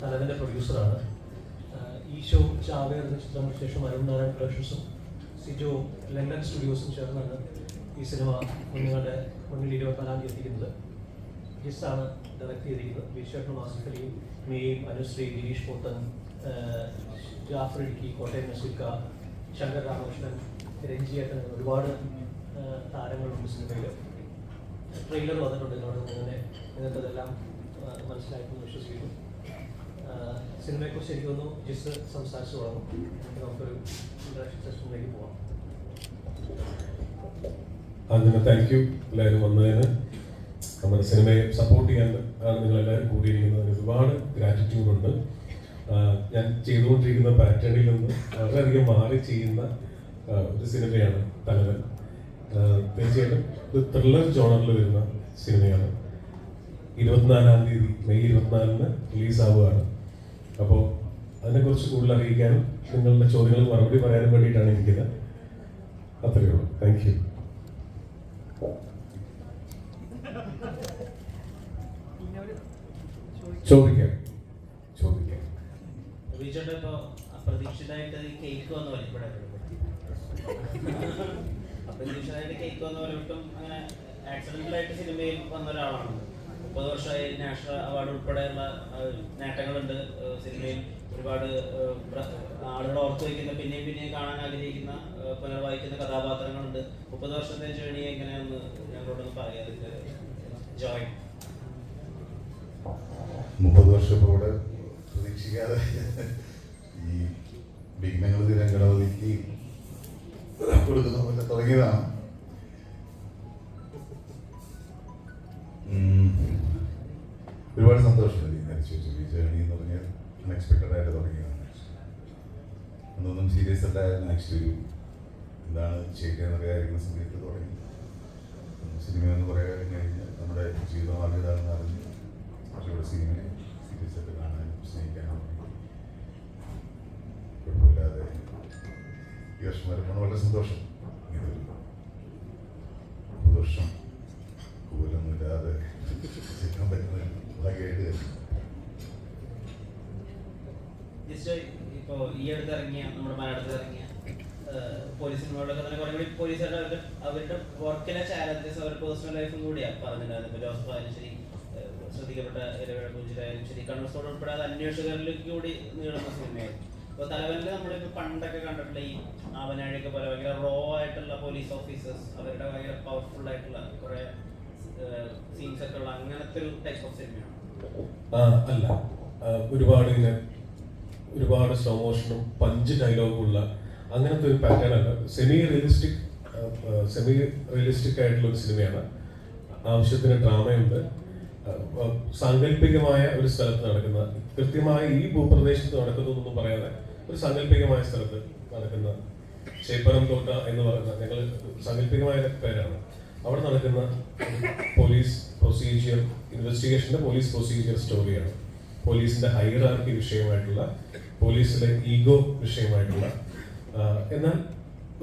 തലവൻ്റെ പ്രൊഡ്യൂസറാണ്. ഈ ഷോ ചാവേർ എന്ന ചിത്രങ്ങൾക്ക് ശേഷം അരുൺ നാരായൺ പ്രൊഡക്ഷൻസും സിജോ ലണ്ടൻ സ്റ്റുഡിയോസും ചേർന്നാണ് ഈ സിനിമ നിങ്ങളുടെ മുന്നിൽ 24-ാം തീയതി എത്തിക്കുന്നത്. ജിസ്സാണ് ഡയറക്റ്റ് ചെയ്തിരിക്കുന്നത്. ബിഷേട്ടനും ആസിഫ് അലിയും, മെയും, അനുശ്രീ, ഗിരീഷ് പോത്തൻ, ജാഫർ ഇടുക്കി, കോട്ടയം നസീർക്ക, ശങ്കർ രാമകൃഷ്ണൻ, രഞ്ജിയേട്ടൻ, ഒരുപാട് താരങ്ങളുണ്ട് സിനിമയിൽ. ട്രെയിലർ വന്നിട്ടുണ്ട് ഇതിനോട് അങ്ങനെ നിങ്ങൾക്കതെല്ലാം മനസ്സിലായിട്ടും വിശ്വസിക്കുന്നു. സിനിമയെക്കുറിച്ച് എനിക്ക് തോന്നുന്നു ജിസ് സംസാരിച്ചു തുടങ്ങും. നമുക്കൊരു ഇൻട്രാക്ഷൻ സെഷനിലേക്ക് പോവാം. ആദ്യമേ താങ്ക് യു എല്ലാവരും വന്നതിന്. നമ്മുടെ സിനിമയെ സപ്പോർട്ട് ചെയ്യാൻ ആണ് നിങ്ങളെല്ലാവരും കൂടിയിരിക്കുന്നതിന് ഒരുപാട് ഗ്രാറ്റിറ്റ്യൂഡ് ഉണ്ട്. ഞാൻ ചെയ്തുകൊണ്ടിരിക്കുന്ന പാറ്റേണിൽ നിന്ന് വളരെയധികം മാറി ചെയ്യുന്ന ഒരു സിനിമയാണ് തലവൻ. തീർച്ചയായിട്ടും ഇത് ത്രില്ലർ ജോണറിൽ വരുന്ന സിനിമയാണ്. 24-ാം തീയതി മെയ് 24-ന് റിലീസാവുകയാണ്. അപ്പോൾ അതിനെക്കുറിച്ച് കൂടുതൽ അറിയിക്കാനും നിങ്ങളുടെ ചോദ്യങ്ങൾക്ക് മറുപടി പറയാനും വേണ്ടിയിട്ടാണ് എനിക്കിത്. അത്രയേ ഉള്ളൂ. Thank you. ചോദിക്കാം. അപ്രതീക്ഷിതമായിട്ട് കേക്ക് വന്ന പോലെ അപ്രതീക്ഷിതമായിട്ട് കേക്ക് വന്ന പോലെ ഒട്ടും അങ്ങനെ ആക്സിഡന്റലായിട്ട് സിനിമയിൽ വന്ന ഒരാളാണ്. 30 വർഷമായി നാഷണൽ അവാർഡ് ഉൾപ്പെടെയുള്ള നേട്ടങ്ങളുണ്ട് സിനിമയിൽ. ഒരുപാട് ആളുകൾ ഓർത്തു വയ്ക്കുന്ന, പിന്നെയും കാണാൻ ആഗ്രഹിക്കുന്ന, പുനർവായിക്കുന്ന കഥാപാത്രങ്ങളുണ്ട്. 30 വർഷത്തെ ജേണി എങ്ങനെയാണെന്ന് ഞങ്ങളോടൊന്ന് പറയാം. ജോയ് 30 വർഷം ഇപ്പോൾ ഇവിടെ പ്രതീക്ഷിക്കാതെ ഈ വിഘ്നങ്ങൾ ഗണപതിക്ക് കൊടുക്കുന്ന പോലെ തുടങ്ങിയതാണ്. ഒരുപാട് സന്തോഷമുണ്ട് ഈ ജേണി എന്ന് പറഞ്ഞാൽ അൺഎക്സ്പെക്റ്റഡ് ആയിട്ട് തുടങ്ങിയതാണ്. അന്നൊന്നും സീരിയസ് അല്ലായിരുന്നു. ആക്ച്വലി എന്താണ് ചെയ്യുന്നതെന്നൊക്കെ ആയിരിക്കുന്ന സമയത്ത് തുടങ്ങി. സിനിമയെന്ന് പറയാൻ കഴിഞ്ഞാൽ നമ്മുടെ ജീവിതമാർഗ്ഗം ഇതാണെന്ന് അറിഞ്ഞ് കുറച്ചുകൂടെ സിനിമയെ സീരിയസ് ആയിട്ട് കാണാനും സ്നേഹിക്കാനും കുഴപ്പമില്ലാതെ ഈ വർഷം വരുമ്പോൾ വളരെ സന്തോഷം. ഇങ്ങനെ 30 വർഷം കൂടുതലൊന്നുമില്ലാതെ ചെയ്യാൻ പറ്റുന്ന ഭാഗ്യമായിട്ട് ഇപ്പോൾ ഈ അടുത്ത് ഇറങ്ങിയ നമ്മുടെ മലയാളത്തിൽ ഇറങ്ങിയ പോലീസ് സിനിമകളിലൊക്കെ തന്നെ കുറേ കൂടി പോലീസുകാരുടെ അവരുടെ വർക്കിലെ ചാലഞ്ചസ് അവരുടെ പേഴ്സണൽ ലൈഫും കൂടിയാണ് പറഞ്ഞിട്ടുണ്ടായിരുന്നു. ഇപ്പോൾ ജോസഫ് ആയാലും ശരി, ശ്രദ്ധിക്കപ്പെട്ട ഇരവിഴ കുഞ്ചിലായാലും ശരി, കണ്ണൂർത്തോട് ഉൾപ്പെടെ അത് അന്വേഷകരിലേക്ക് കൂടി നീളുന്ന സിനിമയായിരുന്നു. അപ്പോൾ തലവനിൽ നമ്മളിപ്പോൾ പണ്ടൊക്കെ കണ്ടിട്ടുള്ള ഈ ആവനാഴിയൊക്കെ പോലെ ഭയങ്കര റോ ആയിട്ടുള്ള പോലീസ് ഓഫീസേഴ്സ്, അവരുടെ ഭയങ്കര പവർഫുൾ ആയിട്ടുള്ള കുറേ സീൻസ് ഒക്കെ ഉള്ള അങ്ങനത്തെ ഒരു ടൈപ്പ് ഓഫ് സിനിമയാണ്. അല്ല, ഒരുപാട് സ്ലോ മോഷനും പഞ്ച് ഡയലോഗും ഉള്ള അങ്ങനത്തെ ഒരു പാറ്റേൺ അല്ല. സെമി റിയലിസ്റ്റിക് ആയിട്ടുള്ള ഒരു സിനിമയാണ്. ആവശ്യത്തിന് ഡ്രാമയുണ്ട്. സാങ്കല്പികമായ ഒരു സ്ഥലത്ത് നടക്കുന്ന, കൃത്യമായി ഈ ഭൂപ്രദേശത്ത് നടക്കുന്നതൊന്നും പറയാതെ ഒരു സാങ്കല്പികമായ സ്ഥലത്ത് നടക്കുന്ന ചേപ്പനം തോട്ട എന്ന് പറയുന്ന, ഞങ്ങൾ സാങ്കല്പികമായ പേരാണ്, അവിടെ നടക്കുന്ന പോലീസ് പ്രൊസീജിയർ ഇൻവെസ്റ്റിഗേഷന്റെ പോലീസ് പ്രൊസീജിയർ സ്റ്റോറിയാണ്. പോലീസിന്റെ ഹൈറാർക്കി വിഷയമായിട്ടുള്ള, പോലീസിലെ ഈഗോ വിഷയമായിട്ടുള്ള, എന്നാൽ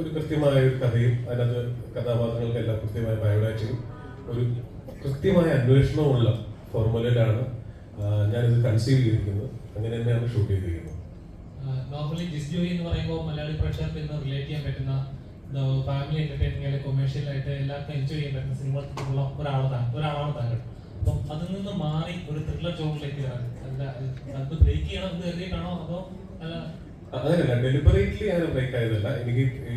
ഒരു കൃത്യമായ ഒരു കഥയും അതിനകത്ത് കഥാപാത്രങ്ങൾക്കെല്ലാം കൃത്യമായ ബയോഡാറ്റയും ഒരു കൃത്യമായ അന്വേഷണമുള്ള ഫോർമുലയിലാണ് ഞാനിത് കൺസീവ് ചെയ്തിരിക്കുന്നത്. അങ്ങനെ തന്നെയാണ് ഷൂട്ട് ചെയ്തിരിക്കുന്നത്. നോർമലി ജിസ് ജോയി എന്ന് പറയുമ്പോൾ മലയാളി പ്രേക്ഷകർക്ക് ഇന്ന് റിലേറ്റ് ചെയ്യാൻ പറ്റുന്ന ഫാമിലി എന്റർടൈനിങ് അല്ലെങ്കിൽ കൊമേഴ്ഷ്യൽ ആയിട്ട് എല്ലാവർക്കും എൻജോയ് ചെയ്യാൻ പറ്റുന്ന സിനിമ ഒരാളാണ് താങ്കൾ. അപ്പം അതിൽ നിന്ന് മാറി ഒരു ത്രില്ലർ ജോണിലേക്ക് അത് ബ്രേക്ക് ചെയ്യണം എന്ന് കരുതിയിട്ടാണോ അതോ അല്ല? അങ്ങനെയല്ല, ഡെലിബറേറ്റ്ലി അങ്ങനെ ബ്രേക്ക് ആയതല്ല. എനിക്ക് ഈ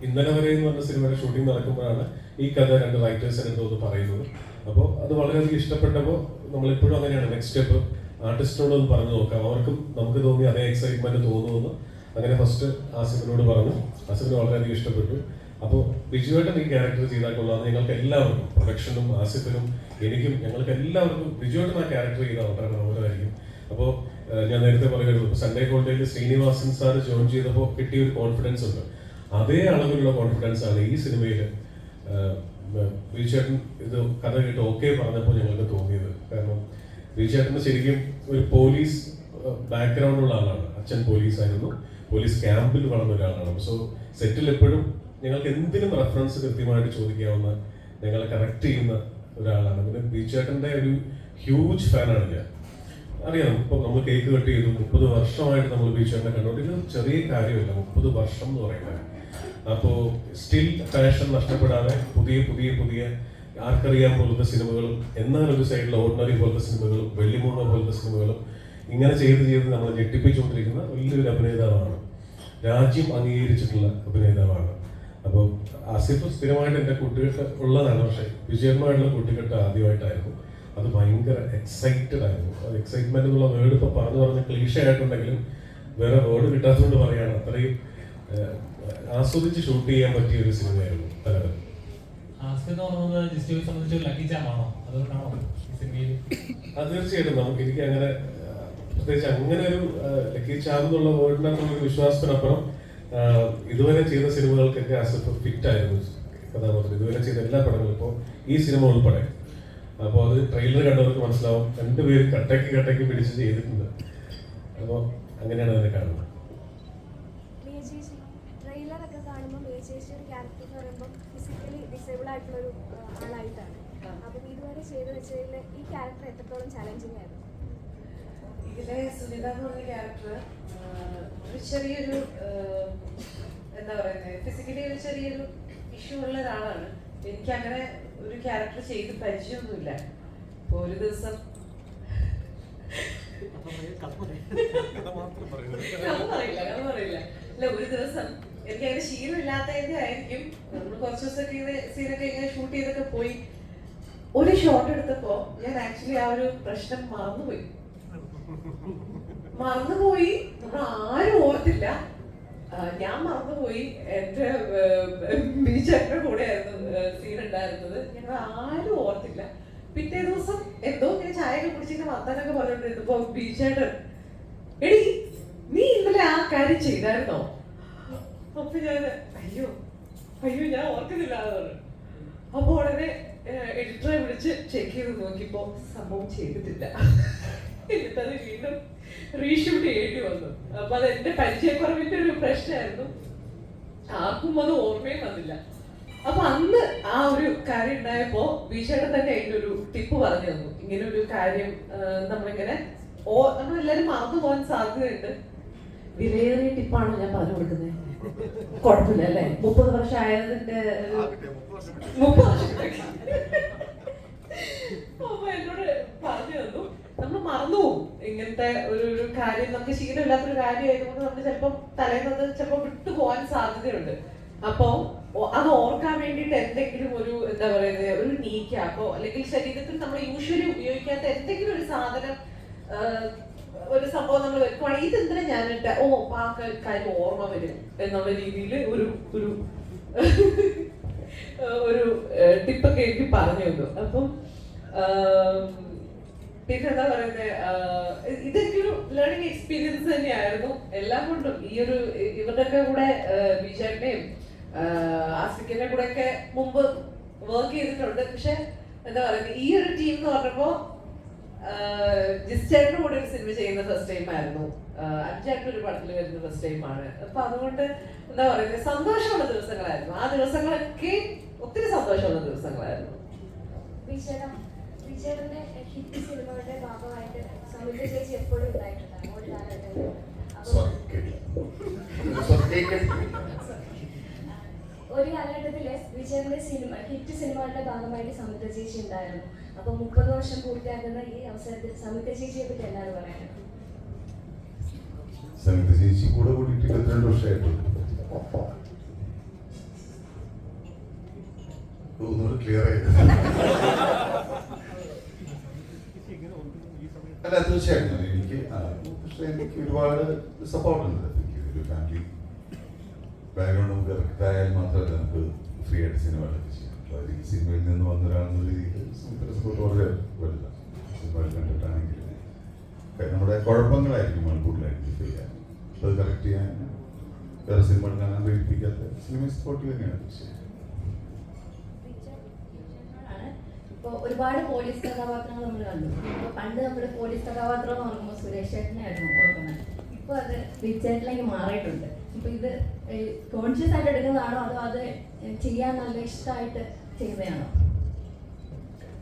ഇന്നലെ വരെ എന്ന് പറഞ്ഞ സിനിമയുടെ ഷൂട്ടിംഗ് നടക്കുമ്പോഴാണ് ഈ കഥ 2 റൈറ്റേഴ്സ് എന്തോ പറയുന്നത്. അപ്പോൾ അത് വളരെയധികം ഇഷ്ടപ്പെട്ടപ്പോൾ നമ്മളെപ്പോഴും അങ്ങനെയാണ്, നെക്സ്റ്റ് സ്റ്റെപ്പ് ആർട്ടിസ്റ്റിനോടൊന്ന് പറഞ്ഞു നോക്കാം, അവർക്കും നമുക്ക് തോന്നി അതേ എക്സൈറ്റ്മെന്റ് തോന്നുമെന്ന്. അങ്ങനെ ഫസ്റ്റ് ആസിഫിനോട് പറഞ്ഞു. ആസിഫിന് വളരെയധികം ഇഷ്ടപ്പെട്ടു. അപ്പോൾ ബിജുവേട്ടൻ ഈ ക്യാരക്ടർ ചെയ്താൽ കൊള്ളാമെന്ന് ഞങ്ങൾക്ക് എല്ലാവർക്കും, പ്രൊഡക്ഷനും ആസിഫിനും എനിക്കും ഞങ്ങൾക്ക് എല്ലാവർക്കും ബിജുവേട്ടൻ ആ ക്യാരക്ടർ ചെയ്താൽ വളരെ മനോഹരമായിരിക്കും. അപ്പോൾ ഞാൻ നേരത്തെ പറയുന്നത്, സൺഡേ കോൾഡേയിൽ ശ്രീനിവാസൻ സാർ ജോയിൻ ചെയ്തപ്പോൾ കിട്ടിയ ഒരു കോൺഫിഡൻസ് ഉണ്ട്. അതേ അളവിലുള്ള കോൺഫിഡൻസ് ആണ് ഈ സിനിമയിൽ ബിജുവേട്ടൻ ഇത് കഥ കേട്ട് ഓക്കെ പറഞ്ഞപ്പോൾ ഞങ്ങൾക്ക് തോന്നിയത്. കാരണം ബിജുവേട്ടന് ശരിക്കും ഒരു പോലീസ് ബാക്ക്ഗ്രൗണ്ടുള്ള ആളാണ്. അച്ഛൻ പോലീസായിരുന്നു, പോലീസ് ക്യാമ്പിൽ വളർന്ന ഒരാളാണ്. സോ സെറ്റിൽ എപ്പോഴും ഞങ്ങൾക്ക് എന്തിനും റെഫറൻസ് കൃത്യമായിട്ട് ചോദിക്കാവുന്ന, ഞങ്ങളെ കറക്റ്റ് ചെയ്യുന്ന ഒരാളാണ്. പിന്നെ ബിജുവേട്ടൻ്റെ ഒരു ഹ്യൂജ് ഫാനാണ് ഞാൻ. അറിയാം, ഇപ്പൊ നമ്മൾ കേക്ക് കട്ട് ചെയ്തു, 30 വർഷമായിട്ട് നമ്മൾ ബീച്ചേട്ടനെ കണ്ടുകൊണ്ടിരിക്കുന്നത് ചെറിയ കാര്യമില്ല, 30 വർഷം എന്ന് പറയുന്നത്. അപ്പോൾ സ്റ്റിൽ പാഷൻ നഷ്ടപ്പെടാതെ പുതിയ പുതിയ പുതിയ ആർക്കറിയാൻ പോലത്തെ സിനിമകളും, എന്നാൽ ഒരു സൈഡിൽ ഓർഡിനറി പോലത്തെ സിനിമകളും, വെള്ളിമൂങ്ങ പോലത്തെ സിനിമകളും ഇങ്ങനെ ചെയ്ത് നമ്മൾ ഞെട്ടിപ്പിച്ചുകൊണ്ടിരിക്കുന്ന വലിയൊരു അഭിനേതാവാണ്, രാജ്യം അംഗീകരിച്ചിട്ടുള്ള അഭിനേതാവാണ്. അപ്പോൾ ആസിഫ് സ്ഥിരമായിട്ട് എൻ്റെ കൂട്ടുകെട്ട് ഉള്ളതാണ്, പക്ഷേ വിജയമായിട്ടുള്ള കൂട്ടുകെട്ട് ആദ്യമായിട്ടായിരുന്നു. അത് ഭയങ്കര എക്സൈറ്റഡ് ആയിരുന്നു. അത് എക്സൈറ്റ്മെന്റ് എന്നുള്ള വേർഡ് ഇപ്പോൾ പറഞ്ഞ് ക്ലീഷ ആയിട്ടുണ്ടെങ്കിലും വേറെ വേർഡ് കിട്ടാത്തതുകൊണ്ട് പറയാണ്, അത്രയും ആസ്വദിച്ച് ഷൂട്ട് ചെയ്യാൻ പറ്റിയ ഒരു സിനിമയായിരുന്നു തലവൻ. അത് തീർച്ചയായിട്ടും എനിക്ക് അങ്ങനെ പ്രത്യേകിച്ച് അങ്ങനെ ഒരു ലക്കി ചാം എന്നുള്ള വേർഡിനകത്തുള്ള വിശ്വാസത്തിനപ്പുറം ഇതുവരെ ചെയ്ത സിനിമകൾക്കൊക്കെ ആസിഫ് ഫിറ്റ് ആയിരുന്നു കഥാപാത്രം. ഇതുവരെ ചെയ്ത എല്ലാ പടങ്ങളും, ഇപ്പോൾ ഈ സിനിമ ഉൾപ്പെടെ. അപ്പോൾ അത് ട്രെയിലർ കണ്ടവർക്ക് മനസ്സിലാവും, രണ്ടുപേരും കട്ടയ്ക്ക് പിടിച്ച് ചെയ്തിട്ടുണ്ട്. അപ്പോൾ അങ്ങനെയാണ് അതിനെ കാണുന്നത്. ട്രെയിലറൊക്കെ കാണുമ്പോൾ മേച്ചേച്ചിയുടെ ക്യാരക്ടർ എന്ന് പറയുമ്പോൾ ഫിസിക്കലി ഡിസേബിൾ ആയിട്ടുള്ള ഒരു ആളായിട്ടാണ്. അപ്പം ഇതുവരെ ചെയ്ത് വെച്ചതിൽ ഈ ക്യാരക്ടർ എത്രത്തോളം ചലഞ്ചിങ് ആയിരുന്നു? ഇതിലെ സുനിത എന്ന് പറഞ്ഞ ക്യാരക്ടർ ഒരു ചെറിയൊരു എന്താ പറയുന്നത്, ഫിസിക്കലി ഒരു ചെറിയൊരു ഇഷ്യൂ ഉള്ള ഒരാളാണ്. എനിക്ക് അങ്ങനെ ഒരു ക്യാരക്ടർ ചെയ്ത് പരിചയമൊന്നുമില്ല. അപ്പോൾ ഒരു ദിവസം പറയില്ല അല്ല, ഒരു ദിവസം എനിക്ക് അങ്ങനെ ശീലമില്ലാത്തതിന്റെ ആയിരിക്കും, നമ്മൾ കുറച്ച് ദിവസമൊക്കെ ഇങ്ങനെ സീനൊക്കെ ഇങ്ങനെ ഷൂട്ട് ചെയ്തൊക്കെ പോയി ഒരു ഷോട്ട് എടുത്തപ്പോ ഞാൻ ആക്ച്വലി ആ ഒരു പ്രശ്നം മറന്നുപോയി. നമ്മൾ ആരും ഓർത്തില്ല, ഞാൻ മറന്നുപോയി. എന്റെ ബീച്ചറിന്റെ കൂടെ ആയിരുന്നു സീൻ ഉണ്ടായിരുന്നത്, ഞങ്ങൾ ആരും ഓർത്തില്ല. പിറ്റേ ദിവസം എന്തോ ഇങ്ങനെ ചായയൊക്കെ കുടിച്ചിങ്ങനെ വർത്താനൊക്കെ പറഞ്ഞോണ്ടിരുന്നപ്പോ ബീച്ചേട്ടൻ, എടി നീ ഇന്നലെ ആ കാര്യം ചെയ്തായിരുന്നോ? അപ്പൊ ഞാൻ അയ്യോ ഞാൻ ഓർക്കുന്നില്ല എന്ന് പറഞ്ഞു. അപ്പൊ ഉടനെ എഡിറ്ററെ വിളിച്ച് ചെക്ക് ചെയ്ത് നോക്കിയപ്പോ സംഭവം ചെയ്തിട്ടില്ല. എന്നിട്ടത് വീണ്ടും റീഷൂട്ട് ചെയ്യേണ്ടി വന്നു. അപ്പൊ അത് എന്റെ പരിചയക്കുറവിന്റെ ഒരു പ്രശ്നമായിരുന്നു, ആർക്കും അത് ഓർമ്മയും വന്നില്ല. അപ്പൊ അന്ന് ആ ഒരു കാര്യം ഉണ്ടായപ്പോ ബീച്ചേട്ടൻ തന്നെ അതിന്റെ ഒരു ടിപ്പ് പറഞ്ഞു തന്നു. ഇങ്ങനെ ഒരു കാര്യം നമ്മളിങ്ങനെ നമ്മളെല്ലാരും മറന്നു പോകാൻ സാധ്യതയുണ്ട്. വിലയേറിയ ടിപ്പാണോ ഞാൻ പറഞ്ഞു കൊടുക്കുന്നത്? കുഴപ്പമില്ല അല്ലേ? 30 വർഷം ആയതിന്റെ 30 വർഷം അപ്പൊ എന്നോട് പറഞ്ഞു തന്നു, നമ്മൾ മറന്നുപോകും ഇങ്ങനത്തെ ഒരു കാര്യം. നമുക്ക് ശീലമില്ലാത്തൊരു കാര്യം ആയതുകൊണ്ട് നമ്മൾ ചിലപ്പോൾ തലേന്നത് ചിലപ്പോൾ വിട്ടുപോകാൻ സാധ്യതയുണ്ട്. അപ്പോ അത് ഓർക്കാൻ വേണ്ടിയിട്ട് എന്തെങ്കിലും ഒരു എന്താ പറയുന്നത്, ഒരു നീക്കാക്കോ അല്ലെങ്കിൽ ശരീരത്തിൽ നമ്മൾ യൂഷ്വലി ഉപയോഗിക്കാത്ത എന്തെങ്കിലും ഒരു സാധനം, ഒരു സംഭവം നമ്മൾ വെക്കുവാണെങ്കിൽ ഇതെന്തിനാ ഞാനിട്ട് ആ കാര്യം ഓർമ്മ വരും എന്നുള്ള രീതിയിൽ ഒരു ഒരു ഒരു ടിപ്പൊക്കെ എനിക്ക് പറഞ്ഞു തന്നു. അപ്പം പിന്നെന്താ പറയുന്നത്, ഇതൊരു ലേണിംഗ് എക്സ്പീരിയൻസ് തന്നെയായിരുന്നു എല്ലാം കൊണ്ടും. ഈ ഒരു ഇവരുടെയൊക്കെ കൂടെ ബീജാറിന്റെയും ആസിഫിന്റെ കൂടെ ഒക്കെ മുമ്പ് വർക്ക് ചെയ്തിട്ടുണ്ട്. പക്ഷെ എന്താ പറയുക, ഈ ഒരു ടീം എന്ന് പറഞ്ഞപ്പോ ജിസ്റ്റേറിന്റെ കൂടെ ഒരു സിനിമ ചെയ്യുന്ന ഫസ്റ്റ് ടൈം ആയിരുന്നു, അഞ്ചായിട്ട് ഒരു പടത്തിൽ വരുന്ന ഫസ്റ്റ് ടൈം ആണ്. അപ്പൊ അതുകൊണ്ട് എന്താ പറയുക, സന്തോഷമുള്ള ദിവസങ്ങളായിരുന്നു. ആ ദിവസങ്ങളൊക്കെ ഒത്തിരി സന്തോഷമുള്ള ദിവസങ്ങളായിരുന്നു. വിജയന്റെ ഹിറ്റ് സിനിമകളുടെ ഭാഗമായിട്ട് സമിത ചേച്ചി എപ്പോഴും ഉണ്ടായിട്ടുണ്ട് ഒരു കാലഘട്ടത്തില് വിജയന്റെ ഹിറ്റ് സിനിമകളുടെ ഭാഗമായിട്ട് സമിത ചേച്ചി ഉണ്ടായിരുന്നു. അപ്പൊ 30 വർഷം പൂർത്തിയാക്കുന്ന ഈ അവസരത്തിൽ സമിത ചേച്ചിയെ പറ്റി എന്താണ് പറയാനുള്ളത്? സമിത ചേച്ചി കൂടെ കൂടിയിട്ട് 22 വർഷമായിട്ടുണ്ട്. ഒന്നുകൂടെ ക്ലിയർ ആയിട്ട് അല്ല, തീർച്ചയായിട്ടും എനിക്ക് ഒരുപാട് സപ്പോർട്ടുണ്ട്. ഒരു ഫാമിലി ബാക്ക്ഗ്രൗണ്ട് നമുക്ക് കറക്റ്റ് ആയാൽ മാത്രമല്ല നമുക്ക് ഫ്രീ ആയിട്ട് സിനിമകളൊക്കെ ചെയ്യാം. അപ്പോൾ ഈ സിനിമയിൽ നിന്ന് വന്ന ഒരാളെന്ന രീതിയിൽ സപ്പോർട്ട് വളരെ വലുതാണ്. സിനിമകൾ കണ്ടിട്ടാണെങ്കിൽ നമ്മുടെ കുഴപ്പങ്ങളായിരിക്കും കൂടുതലായിട്ട് ചെയ്യാൻ, അപ്പോൾ അത് കറക്റ്റ് ചെയ്യാൻ വേറെ സിനിമകൾ കാണാൻ പ്രേരിപ്പിക്കാത്ത സിനിമ സപ്പോർട്ട് തന്നെയാണ് തീർച്ചയായും. ഇപ്പോൾ ഒരുപാട് പോലീസ് കഥാപാത്രങ്ങൾ നമ്മൾ കണ്ടു. ഇപ്പോൾ പണ്ട് നമ്മുടെ പോലീസ് കഥാപാത്രം എന്ന് പറയുമ്പോൾ സുരേഷ് ചേട്ടനായിരുന്നു ഓർക്കുന്നത്. ഇപ്പോൾ അത് വിജയേട്ടനിലേക്ക് മാറിയിട്ടുണ്ട്. ഇപ്പോൾ ഇത് കോൺഷ്യസ് ആയിട്ട് എടുക്കുന്നതാണോ അതോ അത് ചെയ്യാൻ നല്ല ഇഷ്ടമായിട്ട് ചെയ്യുന്നതാണോ?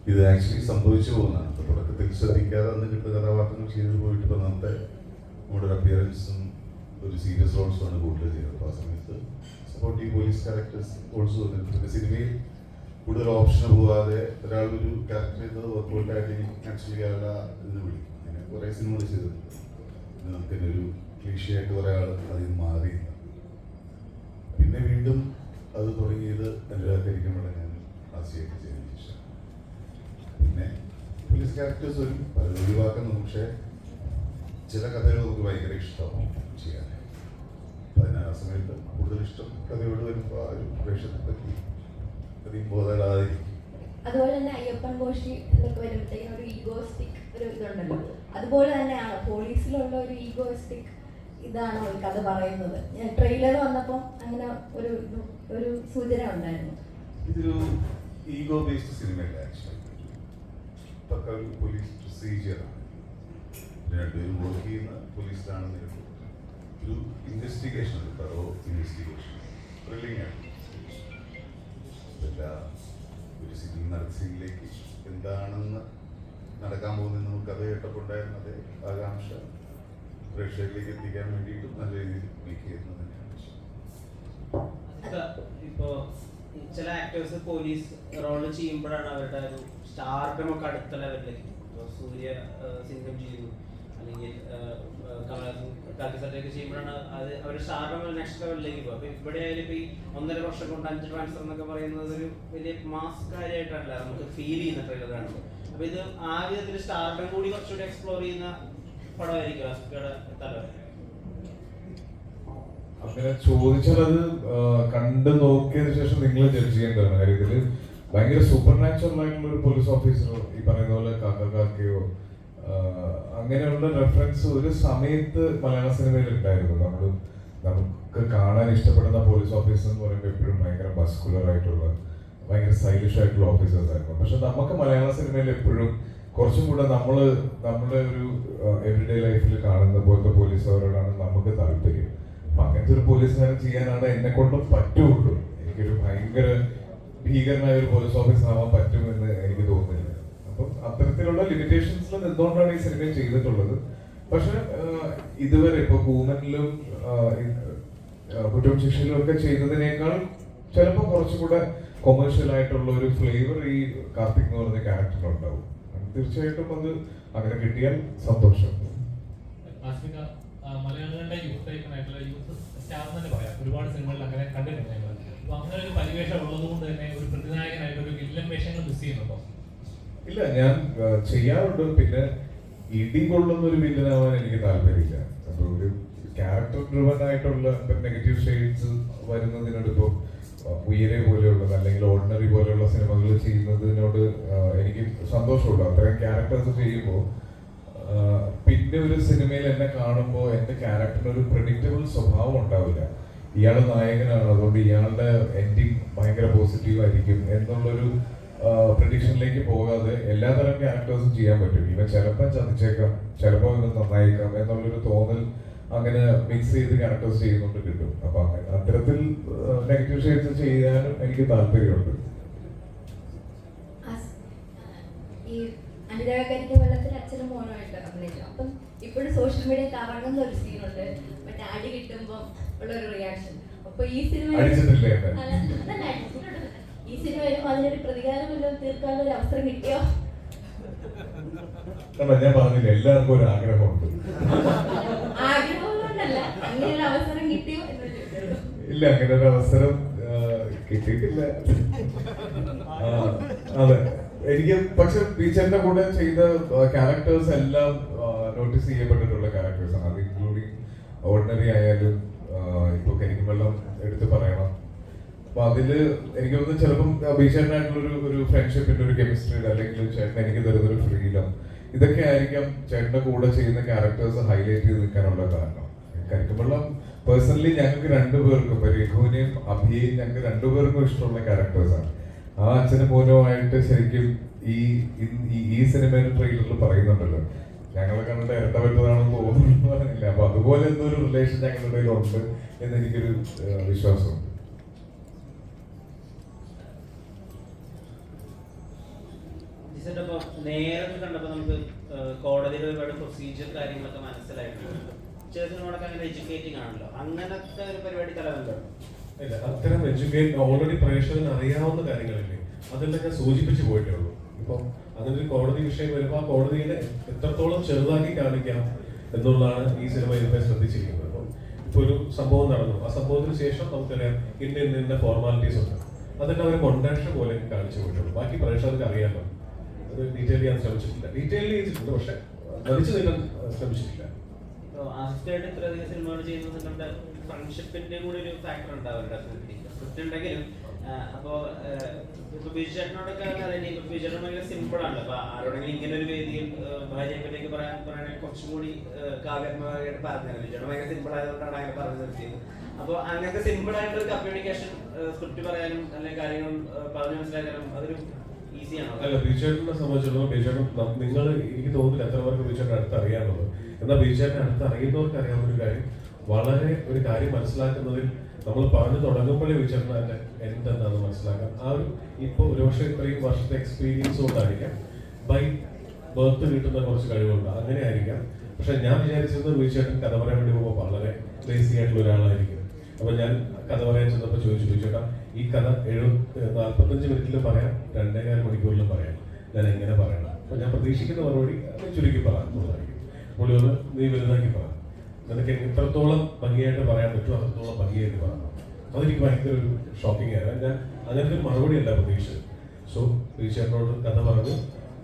ഇത് ആക്ച്വലി സംഭവിച്ചു പോകുന്നതാണ്. അപ്പോൾ തുടക്കത്തിൽ ശ്രദ്ധിക്കാതെ അന്ന് കിട്ടുന്ന കഥാപാത്രങ്ങൾ ചെയ്തു പോയിട്ട് ഇപ്പോൾ നമ്മുടെ ഒരു അപ്പിയറൻസും ഒരു സീരിയസ് റോൾസുമാണ് കൂടുതൽ ചെയ്തത്. അപ്പോൾ ആ സമയത്ത് സപ്പോർട്ടീവ് പോലീസ് ക്യാരക്ടേഴ്സ് റോൾസ് വന്നിട്ടുണ്ട്. സിനിമയിൽ കൂടുതൽ ഓപ്ഷന് പോകാതെ ഒരാൾ ഒരു ക്യാരക്ടർ ചെയ്തത് വർക്കൗട്ടായിട്ട് ആക്ച്വലി അയാൾ എന്ന് വിളിക്കും. അങ്ങനെ കുറേ സിനിമകൾ ചെയ്തിട്ടുണ്ട്. പിന്നെ നമുക്കിങ്ങനെ ഒരു ക്ലീഷയായിട്ട് കുറേ ആൾ അതിൽ നിന്ന് മാറിയില്ല. പിന്നെ വീണ്ടും അത് തുടങ്ങിയത് അനുരാഗിക്കുമ്പോഴാണ് ഞാൻ ആസിയൊക്കെ ചെയ്തതിന് ശേഷം. പിന്നെ പോലീസ് ക്യാരക്ടേഴ്സ് ഒരു പലരും ഒഴിവാക്കുന്നു. പക്ഷേ ചില കഥകൾ നമുക്ക് ഭയങ്കര ഇഷ്ടമാവും ചെയ്യാൻ. അപ്പം അതിന് ആ സമയത്ത് കൂടുതൽ ഇഷ്ടം കഥയോട് വരുമ്പോൾ ആ ഒരു പ്രേക്ഷകത്തെ പറ്റി അധികം ബോധമില്ലാതിരിക്കും. അതുപോലെ തന്നെ അയ്യപ്പൻ കോശി എന്നൊക്കെ വരുമ്പോഴത്തേക്കും ഒരു ഈഗോസ്റ്റിക് ഒരു ഇതുണ്ടല്ലോ, അതുപോലെ തന്നെയാണ് പോലീസിലുള്ള ഒരു ഈഗോസ്റ്റിക് ഇതാണോ ഈ കഥ പറയുന്നത്? ട്രെയിലർ വന്നപ്പോൾ അങ്ങനെ ഒരു സൂചന ഉണ്ടായിരുന്നു. ഇതൊരു ഈഗോ ബേസ്ഡ് സിനിമയല്ല ആക്ച്വലി. പക്ക ഒരു പോലീസ് പ്രൊസീജിയറാണ്. രണ്ടുപേരും വർക്ക് ചെയ്യുന്ന പോലീസിലാണെന്ന് ഒരു ഇൻവെസ്റ്റിഗേഷൻ, ഒരു തറോ ഇൻവെസ്റ്റിഗേഷൻ, ത്രില്ലിംഗ് ആണ്. ഒരു സിറ്റിംഗ് നടന്ന സീനിലേക്ക് എന്താണെന്ന് നടക്കാൻ പോകുന്നത് നമുക്ക് കഥ കേട്ടപ്പോൾ ഉണ്ടായിരുന്ന അതേ ആകാംക്ഷ പ്രേക്ഷകരിലേക്ക് എത്തിക്കാൻ വേണ്ടിയിട്ടും നല്ല രീതിയിൽ മേക്ക് ചെയ്യുന്നത് തന്നെയാണ്. ഇപ്പോ ചില ആക്ടേഴ്സ് പോലീസ് റോള് ചെയ്യുമ്പോഴാണ് അവരുടെ ഒരു സ്റ്റാർഡം ഒക്കെ അടുത്ത ലെവലിലേക്ക്. ഇപ്പോൾ സൂര്യ സിംഗം ചെയ്തു, അല്ലെങ്കിൽ കമലഹാസൻ കാക്കിസറ്റൊക്കെ ചെയ്യുമ്പോഴാണ് അത് അവരുടെ സ്റ്റാർഡം നെക്സ്റ്റ് ലെവലിലേക്ക് പോകും. അപ്പോൾ ഇവിടെ ആയാലും ഇപ്പോൾ ഈ 1.5 വർഷം കൊണ്ട് 5 ട്രാൻസ്ഫർ എന്നൊക്കെ പറയുന്നത് ഒരു വലിയ മാസ് കാര്യമായിട്ടല്ല നമുക്ക് ഫീൽ ചെയ്യുന്ന ട്രെയിലർ കാണുമ്പോൾ. അപ്പോൾ ഇത് ആ വിധത്തിൽ സ്റ്റാർഡം കൂടി കുറച്ചുകൂടി എക്സ്പ്ലോർ ചെയ്യുന്ന പടമായിരിക്കും ആസിഫയുടെ തലവരെ. അങ്ങനെ ചോദിച്ചാൽ അത് കണ്ടു നോക്കിയതിനു ശേഷം നിങ്ങൾ ജഡ്ജ് ചെയ്യേണ്ടതാണ്. കാര്യത്തില് ഭയങ്കര സൂപ്പർ നാച്ചുറൽ ആയിട്ടുള്ള ഒരു പോലീസ് ഓഫീസറോ ഈ പറയുന്ന പോലെ കാക്കയോ അങ്ങനെയുള്ള റെഫറൻസ് ഒരു സമയത്ത് മലയാള സിനിമയിൽ ഉണ്ടായിരുന്നു. നമുക്ക് കാണാൻ ഇഷ്ടപ്പെടുന്ന പോലീസ് ഓഫീസർ എന്ന് പറയുമ്പോൾ എപ്പോഴും ഭയങ്കര മസ്കുലർ ആയിട്ടുള്ള ഭയങ്കര സ്റ്റൈലിഷ് ആയിട്ടുള്ള ഓഫീസേഴ്സ് ആയിരുന്നു. പക്ഷെ നമുക്ക് മലയാള സിനിമയിൽ എപ്പോഴും കുറച്ചും കൂടെ നമ്മുടെ ഒരു എവറിഡേ ലൈഫിൽ കാണുന്ന പോലത്തെ പോലീസുകാരോടാണ് നമുക്ക് താല്പര്യം. അപ്പൊ അങ്ങനത്തെ ഒരു പോലീസുകാരൻ ചെയ്യാനാണ് എന്നെ കൊണ്ടും പറ്റുള്ളൂ. എനിക്കൊരു ഭയങ്കര ഭീകരനായ ഒരു പോലീസ് ഓഫീസർ ആവാൻ പറ്റുമെന്ന് എനിക്ക് തോന്നുന്നില്ല. അപ്പം അത്തരത്തിലുള്ള ലിമിറ്റേഷൻസിൽ നിന്നുകൊണ്ടാണ് ഈ സിനിമ ചെയ്തിട്ടുള്ളത്. പക്ഷെ ഇതുവരെ ഇപ്പൊ കൂമനിലും കുറ്റവും ശിക്ഷയിലും ഒക്കെ ചെയ്തതിനേക്കാൾ ചിലപ്പോൾ കുറച്ചുകൂടെ കൊമേഴ്ഷ്യൽ ആയിട്ടുള്ള ഒരു ഫ്ലേവർ ഈ കാർത്തിക് എന്ന് പറഞ്ഞ ക്യാരക്ടറിനുണ്ടാവും. തീർച്ചയായിട്ടും അത് അങ്ങനെ കിട്ടിയാൽ സന്തോഷം. മലയാളികളുടെ യൂത്ത് ഐക്കണായിട്ടുള്ള യൂത്ത് സ്റ്റാർ തന്നെ പറയാം. ഒരുപാട് സിനിമകളിൽ അങ്ങനെ കണ്ടിട്ടുണ്ട് ഞങ്ങൾ. അപ്പൊ അങ്ങനെ ഒരു പരിവേഷം ഉള്ളത് കൊണ്ട് തന്നെ ഒരു പ്രതിനായകനായിട്ട് ഒരു വില്ലൻ വേഷങ്ങൾ മിസ് ചെയ്യുന്നുണ്ടോ? ഇല്ല, ഞാൻ ചെയ്യാറുണ്ട്. പിന്നെ ഇടികൊള്ളുന്ന ഒരു വില്ലനാവാൻ എനിക്ക് താല്പര്യമില്ല. അപ്പൊ ഒരു ക്യാരക്ടർ ഡ്രിവൻ ആയിട്ടുള്ള നെഗറ്റീവ് ഷെയ്ഡ്സ് വരുന്നതിനോട് ഇപ്പോൾ ഉയരെ പോലെയുള്ളത് അല്ലെങ്കിൽ ഓർഡിനറി പോലെയുള്ള സിനിമകൾ ചെയ്യുന്നതിനോട് എനിക്ക് സന്തോഷമുള്ളൂ. അത്തരം ക്യാരക്ടേഴ്സ് ചെയ്യുമ്പോൾ പിന്നെ ഒരു സിനിമയിൽ എന്നെ കാണുമ്പോൾ എന്റെ ക്യാരക്ടറിന് ഒരു പ്രെഡിക്റ്റബിൾ സ്വഭാവം ഉണ്ടാവില്ല. ഇയാൾ നായകനാണ്, അതുകൊണ്ട് ഇയാളുടെ എൻഡിങ് ഭയങ്കര പോസിറ്റീവ് ആയിരിക്കും എന്നുള്ളൊരു പ്രഡിക്ഷനിലേക്ക് പോകാതെ എല്ലാതരം ക്യാരക്ടേഴ്സും ചെയ്യാൻ പറ്റും. ഇവ ചിലപ്പോൾ ചതിച്ചേക്കാം, ചിലപ്പോൾ ഇത് നന്നായേക്കാം എന്നുള്ളൊരു തോന്നൽ അങ്ങനെ മിക്സ് ചെയ്ത് ക്യാരക്ടേഴ്സ് ചെയ്യുന്നുണ്ട് കിട്ടും. അപ്പൊ അങ്ങനെ അത്തരത്തിൽ നെഗറ്റീവ് ഷെയ്ഡ്സ് ചെയ്യാനും എനിക്ക് താല്പര്യമുണ്ട്. അനുരാഗകരിക്ക് വെള്ളത്തിൽ അച്ഛനും മോനുമായിട്ട് അഭിനയിച്ചു. അപ്പം ഇപ്പോഴും സോഷ്യൽ മീഡിയ കറങ്ങുന്ന ഒരു സീനുണ്ട്, മറ്റേ അടി കിട്ടുമ്പോ ഉള്ള ഒരു റിയാക്ഷൻ. അപ്പൊ ഈ സിനിമ വരുമ്പോ അതിനൊരു പ്രതികാരമല്ലോ തീർക്കാനുള്ള ഒരു അവസരം കിട്ടിയോ? ഞാൻ പറഞ്ഞില്ല, എല്ലാവർക്കും ഒരു ആഗ്രഹമുണ്ട്. ആഗ്രഹം കൊണ്ടല്ല, അങ്ങനെ ഒരു അവസരം കിട്ടിയോ? ഇല്ല, അങ്ങനെ ഒരു അവസരം കിട്ടിയിട്ടില്ല. അതെ, എനിക്ക് പക്ഷെ ബീച്ചറിന്റെ കൂടെ ചെയ്ത ക്യാരക്ടേഴ്സ് എല്ലാം നോട്ടീസ് ചെയ്യപ്പെട്ടിട്ടുള്ള ക്യാരക്ടേഴ്സ് ആണ്. അത് ഇൻക്ലൂഡിങ് ഓർഡിനറി ആയാലും ഇപ്പൊ കരിക്കും വെള്ളം എടുത്ത് പറയണം. അപ്പൊ അതില് എനിക്ക് തോന്നുന്നു ചിലപ്പം ബീച്ചറിനായിട്ടുള്ള ഒരു ഫ്രണ്ട്ഷിപ്പിന്റെ ഒരു കെമിസ്ട്രി, അല്ലെങ്കിൽ ചേട്ടൻ എനിക്ക് തരുന്ന ഒരു ഫ്രീഡം, ഇതൊക്കെ ആയിരിക്കാം ചേട്ടന്റെ കൂടെ ചെയ്യുന്ന ക്യാരക്ടേഴ്സ് ഹൈലൈറ്റ് ചെയ്ത് നിൽക്കാനുള്ള കാരണം. കരിക്കുമ്പള്ളം പേഴ്സണലി ഞങ്ങൾക്ക് രണ്ടുപേർക്കും, രഘുവിനെയും അഭിയെയും ഞങ്ങൾക്ക് രണ്ടുപേർക്കും ഇഷ്ടമുള്ള ക്യാരക്ടേഴ്സാണ്. ആ അച്ഛനും മോനുമായിട്ട് ശരിക്കും ഈ സിനിമയുടെ ട്രെയിലറിൽ പറയുന്നുണ്ടല്ലോ, ഞങ്ങളെ കണ്ടിട്ട് ഇരട്ട പറ്റതാണെന്ന് തോന്നുന്നു പറഞ്ഞില്ല. അപ്പൊ അതുപോലെ എന്തൊരു റിലേഷൻ ഞങ്ങളുടെ ഇടയിലുണ്ട് എന്ന് എനിക്കൊരു വിശ്വാസമുണ്ട്. നേരിട്ട് കണ്ടപ്പോൾ നമുക്ക് കോടതിയുടെ ഒരുപാട് പ്രൊസീജിയർ കാര്യങ്ങളൊക്കെ മനസ്സിലായിട്ടുണ്ട്. ചില സിനിമകളൊക്കെ അങ്ങനെ എഡ്യൂക്കേറ്റിംഗ് ആണല്ലോ, അങ്ങനത്തെ ഒരു പരിപാടി തലവല്ലോ? ഇല്ല, അത്തരം എഡ്യൂക്കേറ്റ് ഓൾറെഡി പ്രേക്ഷകന് അറിയാവുന്ന കാര്യങ്ങളില്ലേ, അതെല്ലാം ഞാൻ സൂചിപ്പിച്ചു പോയിട്ടേ ഉള്ളൂ. ഇപ്പം അങ്ങനെ ഒരു കോടതി വിഷയം വരുമ്പോൾ ആ കോടതിയെ എത്രത്തോളം ചെറുതാക്കി കാണിക്കാം എന്നുള്ളതാണ് ഈ സിനിമ ഇതുവരെ ശ്രദ്ധിച്ചിരിക്കുന്നത്. അപ്പം ഇപ്പോൾ ഒരു സംഭവം നടന്നു, ആ സംഭവത്തിന് ശേഷം നമുക്കറിയാം ഇന്ന ഫോർമാലിറ്റീസ് ഉണ്ട്, അതെല്ലാം അവർ കൊണ്ടാക്ഷൻ പോലെ കാണിച്ചു പോയിട്ടുള്ളൂ. ബാക്കി പ്രേക്ഷകർക്ക് അറിയാമല്ലോ, അത് ഡീറ്റെയിൽ ചെയ്യാൻ ശ്രമിച്ചിട്ടില്ല. ഡീറ്റെയിൽ ചെയ്തിട്ടുണ്ട്, പക്ഷെ വലിച്ചു നീട്ടാൻ ശ്രമിച്ചിട്ടില്ല. ആസിഫായിട്ട് ഇത്രയധികം സിനിമകൾ ചെയ്യുന്നത് നമ്മുടെ ഫ്രണ്ട്ഷിപ്പിന്റെ കൂടി ഒരു ഫാക്ടർ ഉണ്ടാവില്ല സ്ക്രിപ്റ്റ് ഉണ്ടെങ്കിലും. അപ്പോൾ ഇപ്പൊ ബിജു ചേട്ടനോടൊക്കെ ബിജു ചേട്ടൻ ഭയങ്കര സിമ്പിൾ ആണ്. അപ്പൊ ആരോടെങ്കിലും ഇങ്ങനെ ഒരു വേദിയിൽ ഭാര്യയെ പറ്റിയൊക്കെ പറയണമെങ്കിൽ കുറച്ചും കൂടി കാവ്യാത്മകമായിട്ട് പറഞ്ഞത് ബിജു ചേട്ടൻ ഭയങ്കര സിമ്പിൾ ആയതുകൊണ്ടാണ് അങ്ങനെ പറഞ്ഞു നിർത്തിയത്. അപ്പോൾ അങ്ങനത്തെ സിമ്പിൾ ആയിട്ടൊരു കമ്മ്യൂണിക്കേഷൻ സ്ക്രിപ്റ്റ് പറയാനും അല്ലെങ്കിൽ കാര്യങ്ങൾ പറഞ്ഞു മനസ്സിലാക്കാനും അതൊരു ഈസിയാണോ? അല്ല, ബിജുചേട്ടനെ സംബന്ധിച്ചിടത്തോളം ബിജുചേട്ടൻ നിങ്ങൾ എനിക്ക് തോന്നുന്നില്ല എത്ര പേർക്ക് ബിജുചേട്ടൻ അടുത്ത് അറിയാനുള്ളത്. എന്നാൽ ബിജുചേട്ടനെ അടുത്ത് അറിയുന്നവർക്ക് അറിയാവുന്ന ഒരു കാര്യം, വളരെ ഒരു കാര്യം മനസ്സിലാക്കുന്നതിൽ നമ്മൾ പറഞ്ഞു തുടങ്ങുമ്പോഴേ ബിജുചേട്ടൻ അതിന്റെ എന്താണെന്ന് മനസ്സിലാക്കാം. ആ ഒരു ഇപ്പോൾ ഒരുപക്ഷെ ഇത്രയും വർഷത്തെ എക്സ്പീരിയൻസ് കൊണ്ടായിരിക്കാം, ബൈ ബർത്ത് കിട്ടുന്ന കുറച്ച് കഴിവുണ്ട്, അങ്ങനെ ആയിരിക്കാം. പക്ഷെ ഞാൻ വിചാരിച്ചിരുന്നത് ബിജുചേട്ടൻ കഥ പറയാൻ വേണ്ടി പോകുമ്പോൾ വളരെ ബേസിക് ആയിട്ടുള്ള ഒരാളായിരിക്കും. അപ്പൊ ഞാൻ കഥ പറയാൻ ചെന്നപ്പോൾ ചോദിച്ചു, ബിജുചേട്ടാ ഈ കഥ 45 മിനിറ്റിൽ പറയാം, 2.25 മണിക്കൂറിലും പറയാം, ഞാൻ എങ്ങനെ പറയണം? അപ്പൊ ഞാൻ പ്രതീക്ഷിക്കുന്ന മറുപടി ചുരുക്കി പറയാറുള്ളതായിരിക്കും. പുള്ളി ഒന്ന് നീ വലുതാക്കി പറയാം, നിനക്ക് എത്രത്തോളം ഭംഗിയായിട്ട് പറയാൻ പറ്റുമോ അത്രത്തോളം ഭംഗിയായിട്ട് പറയാം. അതെനിക്ക് ഭയങ്കര ഒരു ഷോക്കിംഗ് ആയിരുന്നു. ഞാൻ അങ്ങനത്തെ ഒരു മറുപടി അല്ല പ്രതീക്ഷിച്ചത്. സോ ബിജുചേട്ടനോട് കഥ പറഞ്ഞു,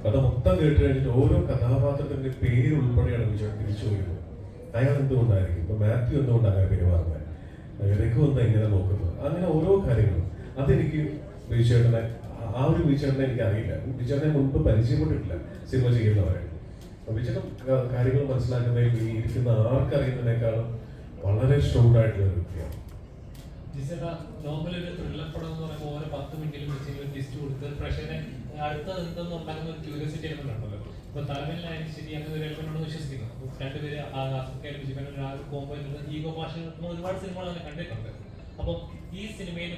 കഥ മൊത്തം കേട്ട് കഴിഞ്ഞിട്ട് ഓരോ കഥാപാത്രത്തിന്റെ പേര് ഉൾപ്പെടെയാണ് ബിജുചേട്ടൻ തിരിച്ചു പോയിരുന്നത്. അയാൾ എന്തുകൊണ്ടായിരിക്കും, ഇപ്പൊ മാത്യു എന്തുകൊണ്ടാണ് അങ്ങനെ പെരുമാറുന്നത്, രഘു എന്താ ഇങ്ങനെ നോക്കുന്നത്, അങ്ങനെ ഓരോ കാര്യങ്ങളും. അതെനിക്ക് ബിജുചേട്ടനെ, ആ ഒരു ബിജുചേട്ടനെ എനിക്ക് അറിയില്ല, ബിജുചേട്ടനെ മുൻപ് പരിചയപ്പെട്ടിട്ടില്ല സിനിമ ചെയ്യുന്നവരെ. ബിജുചേട്ടൻ കാര്യങ്ങൾ മനസ്സിലാക്കുന്നതിൽ ഈ ഇരിക്കുന്ന ആർക്കറിയുന്നതിനേക്കാളും വളരെ ഷോർട്ട് ആയിട്ടുള്ള ഒരു വ്യക്തിയാണ്. നോർമലി ഒരു ത്രില്ലർ പടം എന്ന് പറയുമ്പോൾ ഓരോ 10 മിനിറ്റിലും വെച്ചെങ്കിലും ടിസ്റ്റ് കൊടുത്ത് പ്രേക്ഷകനെ അടുത്ത എന്തെന്ന് ഉണ്ടാകുന്ന ഒരു ക്യൂരിയോസിറ്റി എലിമെന്റ് ഉണ്ടല്ലോ. ഇപ്പൊ തലവനിലായാലും ശരി അങ്ങനെ ഒരു എലിമെന്റ് ഉണ്ടെന്ന് വിശ്വസിക്കുന്നു. രണ്ടുപേര് ആഫ്രിക്കയിലും ബിജുബാനും ആ ഒരു കോമ്പോ ഈഗോ ഭാഷ ഒരുപാട് സിനിമകൾ അങ്ങനെ കണ്ടിട്ടുണ്ട്. അപ്പം ഈ സിനിമയിൽ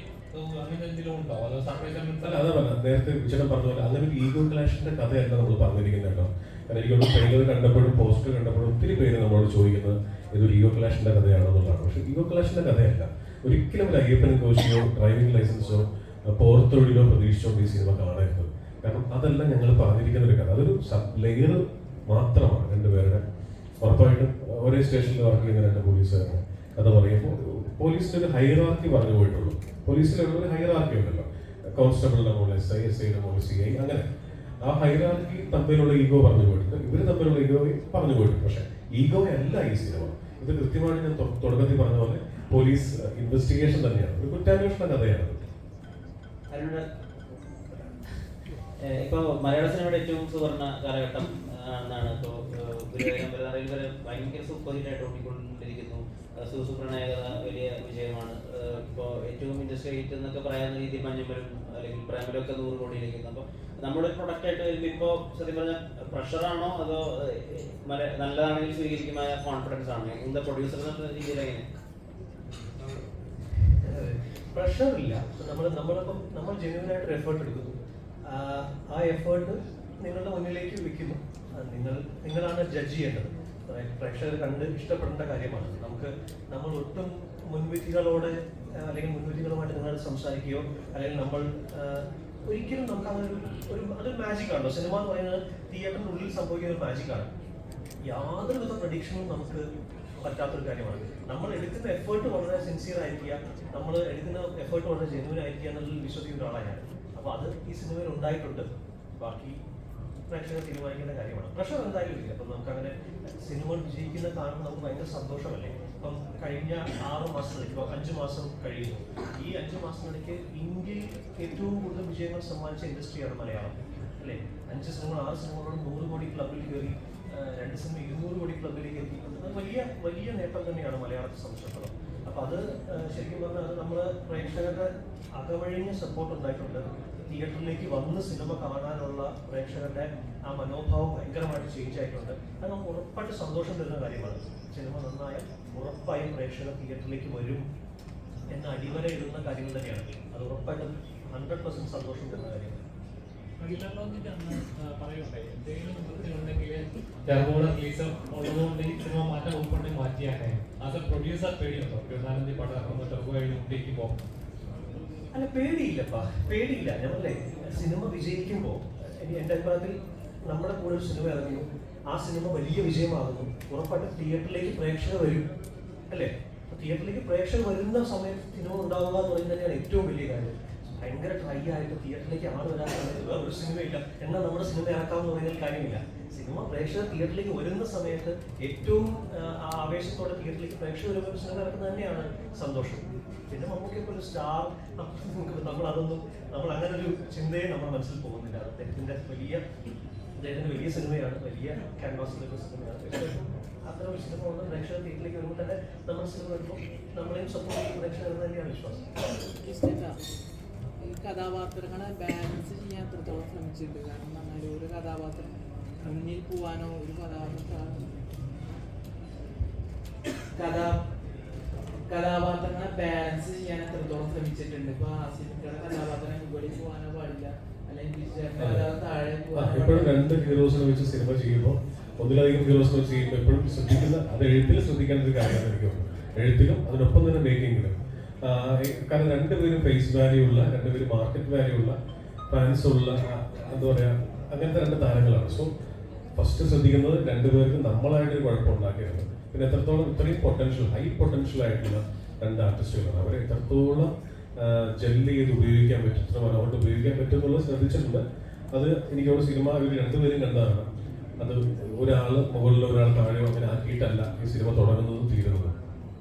അങ്ങനെ എന്തെങ്കിലും ഉണ്ടോ, അതോ സർപ്രൈസ് എലിമെന്റ്സ്? അതാ പറഞ്ഞത്, നേരത്തെ ബിജുചേട്ടൻ പറഞ്ഞ പോലെ അങ്ങനെ ഒരു ഈഗോ ക്ലാഷിന്റെ കഥയല്ല നമ്മൾ പറഞ്ഞിരിക്കുന്നുണ്ടോ. കാരണം എനിക്കൊരു ട്രെയിലർ കണ്ടപ്പോഴും പോസ്റ്റർ കണ്ടപ്പോഴും ഒത്തിരി പേര് നമ്മളോട് ചോദിക്കുന്നത് ഇതൊരു ഈഗോ ക്ലാഷിന്റെ കഥയാണെന്നുള്ളതാണ്. പക്ഷെ ഈഗോ ക്ലാഷിന്റെ കഥയല്ല. ഒരിക്കലും ഒരു അയ്യപ്പൻ കോച്ചിയോ ഡ്രൈവിംഗ് ലൈസൻസോ പോർത്തൊഴിലോ പ്രതീക്ഷിച്ചോണ്ട് ഈ സിനിമ കാണരുത്. കാരണം അതെല്ലാം ഞങ്ങൾ പറഞ്ഞിരിക്കുന്ന ഒരു കഥ, അതൊരു സബ് ലെയർ മാത്രമാണ്. രണ്ടുപേരുടെ ഉറപ്പായിട്ടും ഒരേ സ്റ്റേഷനിൽ വർക്ക് ചെയ്യുന്ന 2 പോലീസുകാരാണ് കഥ പറയുമ്പോൾ പോലീസിന്റെ ഒരു ഹൈറാർക്കി പറഞ്ഞു പോയിട്ടുള്ളൂ. പോലീസിലുള്ള ഒരു ഹൈറാർക്കി ഉണ്ടല്ലോ, കോൺസ്റ്റബിളിന്റെ മുകളിൽ SI, SIയുടെ മുകളിൽ CI, അങ്ങനെ ആ ഹൈറാർക്കി തമ്മിലുള്ള ഈഗോ പറഞ്ഞു പോയിട്ടുണ്ട്, ഇവര് തമ്മിലുള്ള ഈഗോ പറഞ്ഞു പോയിട്ടുണ്ട്. പക്ഷെ ഈഗോ അല്ല ഈ സിനിമ. ഇത് കൃത്യമായിട്ട് ഞാൻ തുടക്കത്തിൽ പറഞ്ഞ പോലെ പോലീസ് ഇൻവെസ്റ്റിഗേഷൻ തന്നെയാണ്, ഒരു കുറ്റാന്വേഷണ കഥയാണ്. ഇപ്പൊ മലയാള സിനിമയുടെ ഏറ്റവും സുവർണ കാലഘട്ടം എന്നാണ് ഇപ്പോൾ ഭയങ്കര സൂപ്പർ ഹിറ്റ് ആയിട്ട് ഓടിക്കൊണ്ടിരിക്കുന്നു. സുപ്രണയകത വലിയ വിജയമാണ്. ഇപ്പോൾ ഏറ്റവും ഇൻഡസ്ട്രി ഹിറ്റ് എന്നൊക്കെ പറയാവുന്ന രീതിയിൽ മഞ്ഞുമലും അല്ലെങ്കിൽ പ്രേമലും ഒക്കെ 100 കോടിയിലേക്കുന്നു. അപ്പോൾ നമ്മുടെ ഒരു പ്രൊഡക്റ്റ് ആയിട്ട് വരുമ്പോൾ ഇപ്പോൾ സത്യം പറഞ്ഞാൽ പ്രഷറാണോ അതോ നല്ലതാണെങ്കിൽ സ്വീകരിക്കുമായ കോൺഫിഡൻസ് ആണോ? എന്താ പ്രൊഡ്യൂസർ എന്ന രീതിയിൽ എങ്ങനെ? പ്രഷറില്ല. നമ്മൾ ജെന്യുവനായിട്ട് എഫേർട്ട് എടുക്കുന്നു. ആ എഫേർട്ട് നിങ്ങളുടെ മുന്നിലേക്ക് വെക്കുന്നു. നിങ്ങളാണ് ജഡ്ജ് ചെയ്യേണ്ടത്. പ്രേക്ഷകർ കണ്ട് ഇഷ്ടപ്പെടേണ്ട കാര്യമാണ്. നമ്മൾ ഒട്ടും മുൻവിധികളോടെ അല്ലെങ്കിൽ മുൻവിധികളുമായിട്ട് നിങ്ങളോട് സംസാരിക്കുകയോ അല്ലെങ്കിൽ നമ്മൾ ഒരിക്കലും നമുക്ക് അങ്ങനെ അതൊരു മാജിക് ആണല്ലോ. സിനിമ എന്ന് പറയുന്നത് തിയേറ്ററിൻ്റെ ഉള്ളിൽ സംഭവിക്കുന്ന ഒരു മാജിക്കാണ്. യാതൊരുവിധ പ്രഡിക്ഷനും നമുക്ക് പറ്റാത്തൊരു കാര്യമാണ്. നമ്മൾ എടുക്കുന്ന എഫേർട്ട് വളരെ സിൻസിയർ ആയിരിക്കുക, നമ്മൾ എടുക്കുന്ന എഫേർട്ട് വളരെ ജെന്യൂൻ ആയിരിക്കുക എന്നുള്ളതിൽ വിശ്വസിക്കുന്ന ഒരാളാണ് ഞാൻ. അപ്പോൾ അത് ഈ സിനിമയിൽ ഉണ്ടായിട്ടുണ്ട്. ബാക്കി പ്രേക്ഷകർ തീരുമാനിക്കേണ്ട കാര്യമാണ്. പ്രഷർ എന്തായാലും ഇല്ല. അപ്പം നമുക്കങ്ങനെ സിനിമകൾ വിജയിക്കുന്ന കാണുമ്പോൾ നമുക്ക് ഭയങ്കര സന്തോഷമല്ലേ. ഇപ്പം കഴിഞ്ഞ 6 മാസത്തിലേക്ക് ഇപ്പോൾ 5 മാസം കഴിയുന്നു. ഈ 5 മാസത്തിനിടയ്ക്ക് ഇന്ത്യയിൽ ഏറ്റവും കൂടുതൽ വിജയങ്ങൾ സമ്മാനിച്ച ഇൻഡസ്ട്രിയാണ് മലയാളം, അല്ലേ? 5 സിനിമകൾ 6 സിനിമകളോട് 100 കോടി ക്ലബിൽ കയറി, 2 സിനിമ 200 കോടി ക്ലബിലേക്ക് എത്തിയിട്ടുണ്ട്. അത് വലിയ നേട്ടം തന്നെയാണ് മലയാളത്തെ സംബന്ധിച്ചിടത്തോളം. അപ്പോൾ അത് ശരിക്കും പറഞ്ഞാൽ അത് നമ്മൾ പ്രേക്ഷകരുടെ അകവഴിഞ്ഞ സപ്പോർട്ട് ഉണ്ടായിട്ടുണ്ട്. തിയേറ്ററിലേക്ക് വന്ന് സിനിമ കാണാനുള്ള പ്രേക്ഷകരുടെ ആ മനോഭാവം ഭയങ്കരമായിട്ട് ചേഞ്ച് ആയിട്ടുണ്ട്. അത് നമുക്ക് ഉറപ്പായിട്ട് സന്തോഷം തരുന്ന കാര്യമാണ്. സിനിമ നന്നായാൽ ഉറപ്പായും പ്രേക്ഷകർ തിയേറ്ററിലേക്ക് വരും എന്ന അടിവര ഇടുന്ന കാര്യങ്ങൾ തന്നെയാണ്. അത് ഉറപ്പായിട്ടും 100% സന്തോഷം തരുന്ന കാര്യമാണ്. റെഗുലർ ലോഞ്ചിന്റെ അന്ന് പറയുണ്ടായി എന്തെങ്കിലും നിർത്തിയുണ്ടെങ്കിൽ ടെർബോയുടെ റിലീസ് ഉള്ളതുകൊണ്ട് ഈ സിനിമ മാറ്റാൻ ഉൾപ്പെടെ മാറ്റിയാലേ ആസ് എ പ്രൊഡ്യൂസർ പേടിയുണ്ടോ 24 തീയതി പടം ഇറങ്ങുമ്പോൾ ടെർബോ കഴിഞ്ഞിരിക്കുമ്പോൾ? അല്ല, പേടിയില്ലപ്പാ, പേടിയില്ല. ഞങ്ങളെ സിനിമ വിജയിക്കുമ്പോൾ എൻ്റെ അഭിപ്രായത്തിൽ നമ്മുടെ കൂടെ ഒരു സിനിമ ഇറങ്ങുന്നു, ആ സിനിമ വലിയ വിജയമാകുന്നു, ഉറപ്പായിട്ടും തിയേറ്ററിലേക്ക് പ്രേക്ഷകർ വരും, അല്ലേ? തിയേറ്ററിലേക്ക് പ്രേക്ഷകർ വരുന്ന സമയത്ത് സിനിമ ഉണ്ടാവുക എന്ന് പറയുന്നത് തന്നെയാണ് ഏറ്റവും വലിയ കാര്യം. ഭയങ്കര ട്രൈ ആയിട്ട് തിയേറ്ററിലേക്ക് ആൾ വരാൻ സമയത്ത് ഒരു സിനിമയില്ല എന്നാൽ നമ്മുടെ സിനിമ ഇറക്കാമെന്ന് പറയുന്ന കാര്യമില്ല. സിനിമ പ്രേക്ഷകർ തിയേറ്ററിലേക്ക് വരുന്ന സമയത്ത് ഏറ്റവും ആവേശത്തോടെ തിയേറ്ററിലേക്ക് പ്രേക്ഷകർ വരുമ്പോൾ ഒരു സിനിമ ഇറക്കുന്നത് തന്നെയാണ് സന്തോഷം. പിന്നെ നമുക്കിപ്പോൾ ഒരു സ്റ്റാർ നമ്മൾ അങ്ങനെ ഒരു ചിന്തയെ നമ്മുടെ മനസ്സിൽ പോകുന്നില്ല. അദ്ദേഹത്തിന്റെ വലിയ സിനിമയാണ്, വലിയ ക്യാൻവാസിലൊക്കെ സിനിമയാണ്. അത്ര ഒരു സിനിമ കൊണ്ട് പ്രേക്ഷകർ തിയേറ്ററിലേക്ക് വരുമ്പോൾ തന്നെ നമ്മുടെ സിനിമ വരുമ്പോൾ നമ്മളെയും സപ്പോർട്ട് ചെയ്യുന്ന പ്രേക്ഷകർ തന്നെയാണ് വിശ്വാസം. ഈ കഥാപാത്രങ്ങളെ ബാലൻസ് ചെയ്യാൻ എത്രത്തോളം ശ്രമിച്ചിട്ടുണ്ട്? കാരണം നമ്മൾ ഒരു കഥാപാത്രം മുന്നിൽ പോവാനോ ഒരു കഥാപാത്രങ്ങളെ ബാലൻസ് ചെയ്യാൻ എത്രത്തോളം ശ്രമിച്ചിട്ടുണ്ട്? ഇപ്പൊ ആസിഫിന്റെ കഥാപാത്രം മുകളിൽ പോകാനോ പാടില്ല, അല്ലെങ്കിൽ താഴെ എപ്പോഴും 2 ഹീറോസിനെ വെച്ച് സിനിമ ചെയ്യുമ്പോൾ ഒന്നിലധികം ഹീറോസിനെ വെച്ച് ചെയ്യുമ്പോൾ എപ്പോഴും ശ്രദ്ധിക്കുന്ന അത് എഴുത്തിൽ ശ്രദ്ധിക്കേണ്ട ഒരു കാര്യമാണ് എനിക്ക് തോന്നുന്നു. എഴുത്തിലും അതിനൊപ്പം തന്നെ മേക്കിങ്ങിലും. കാരണം 2 പേരും ഫേസ് വാല്യൂ ഉള്ള, 2 പേരും മാർക്കറ്റ് വാല്യൂ ഉള്ള, ഫാൻസ് ഉള്ള, എന്താ പറയാ, അങ്ങനത്തെ 2 താരങ്ങളാണ്. സോ ഫസ്റ്റ് ശ്രദ്ധിക്കുന്നത് 2 പേർക്ക് നമ്മളായിട്ടൊരു കുഴപ്പം ഉണ്ടാക്കരുത്. പിന്നെ എത്രത്തോളം ഇത്രയും ഹൈ പൊട്ടൻഷ്യൽ ആയിട്ടുള്ള 2 ആർട്ടിസ്റ്റുകളാണ്. അവരെ എത്രത്തോളം ജെല്ല് ചെയ്ത് ഉപയോഗിക്കാൻ പറ്റും, എത്ര മനോഹരം ഉപയോഗിക്കാൻ പറ്റും എന്നുള്ളത് ശ്രദ്ധിച്ചിട്ടുണ്ട്. അത് എനിക്കവിടെ സിനിമ ഇവർ 2 പേരും കണ്ടതാണ്. അത് ഒരാൾ മുകളിൽ ഒരാൾ താഴെയോ അങ്ങനെ ആക്കിയിട്ടല്ല ഈ സിനിമ തുടങ്ങുന്നതും തീരുന്നതും.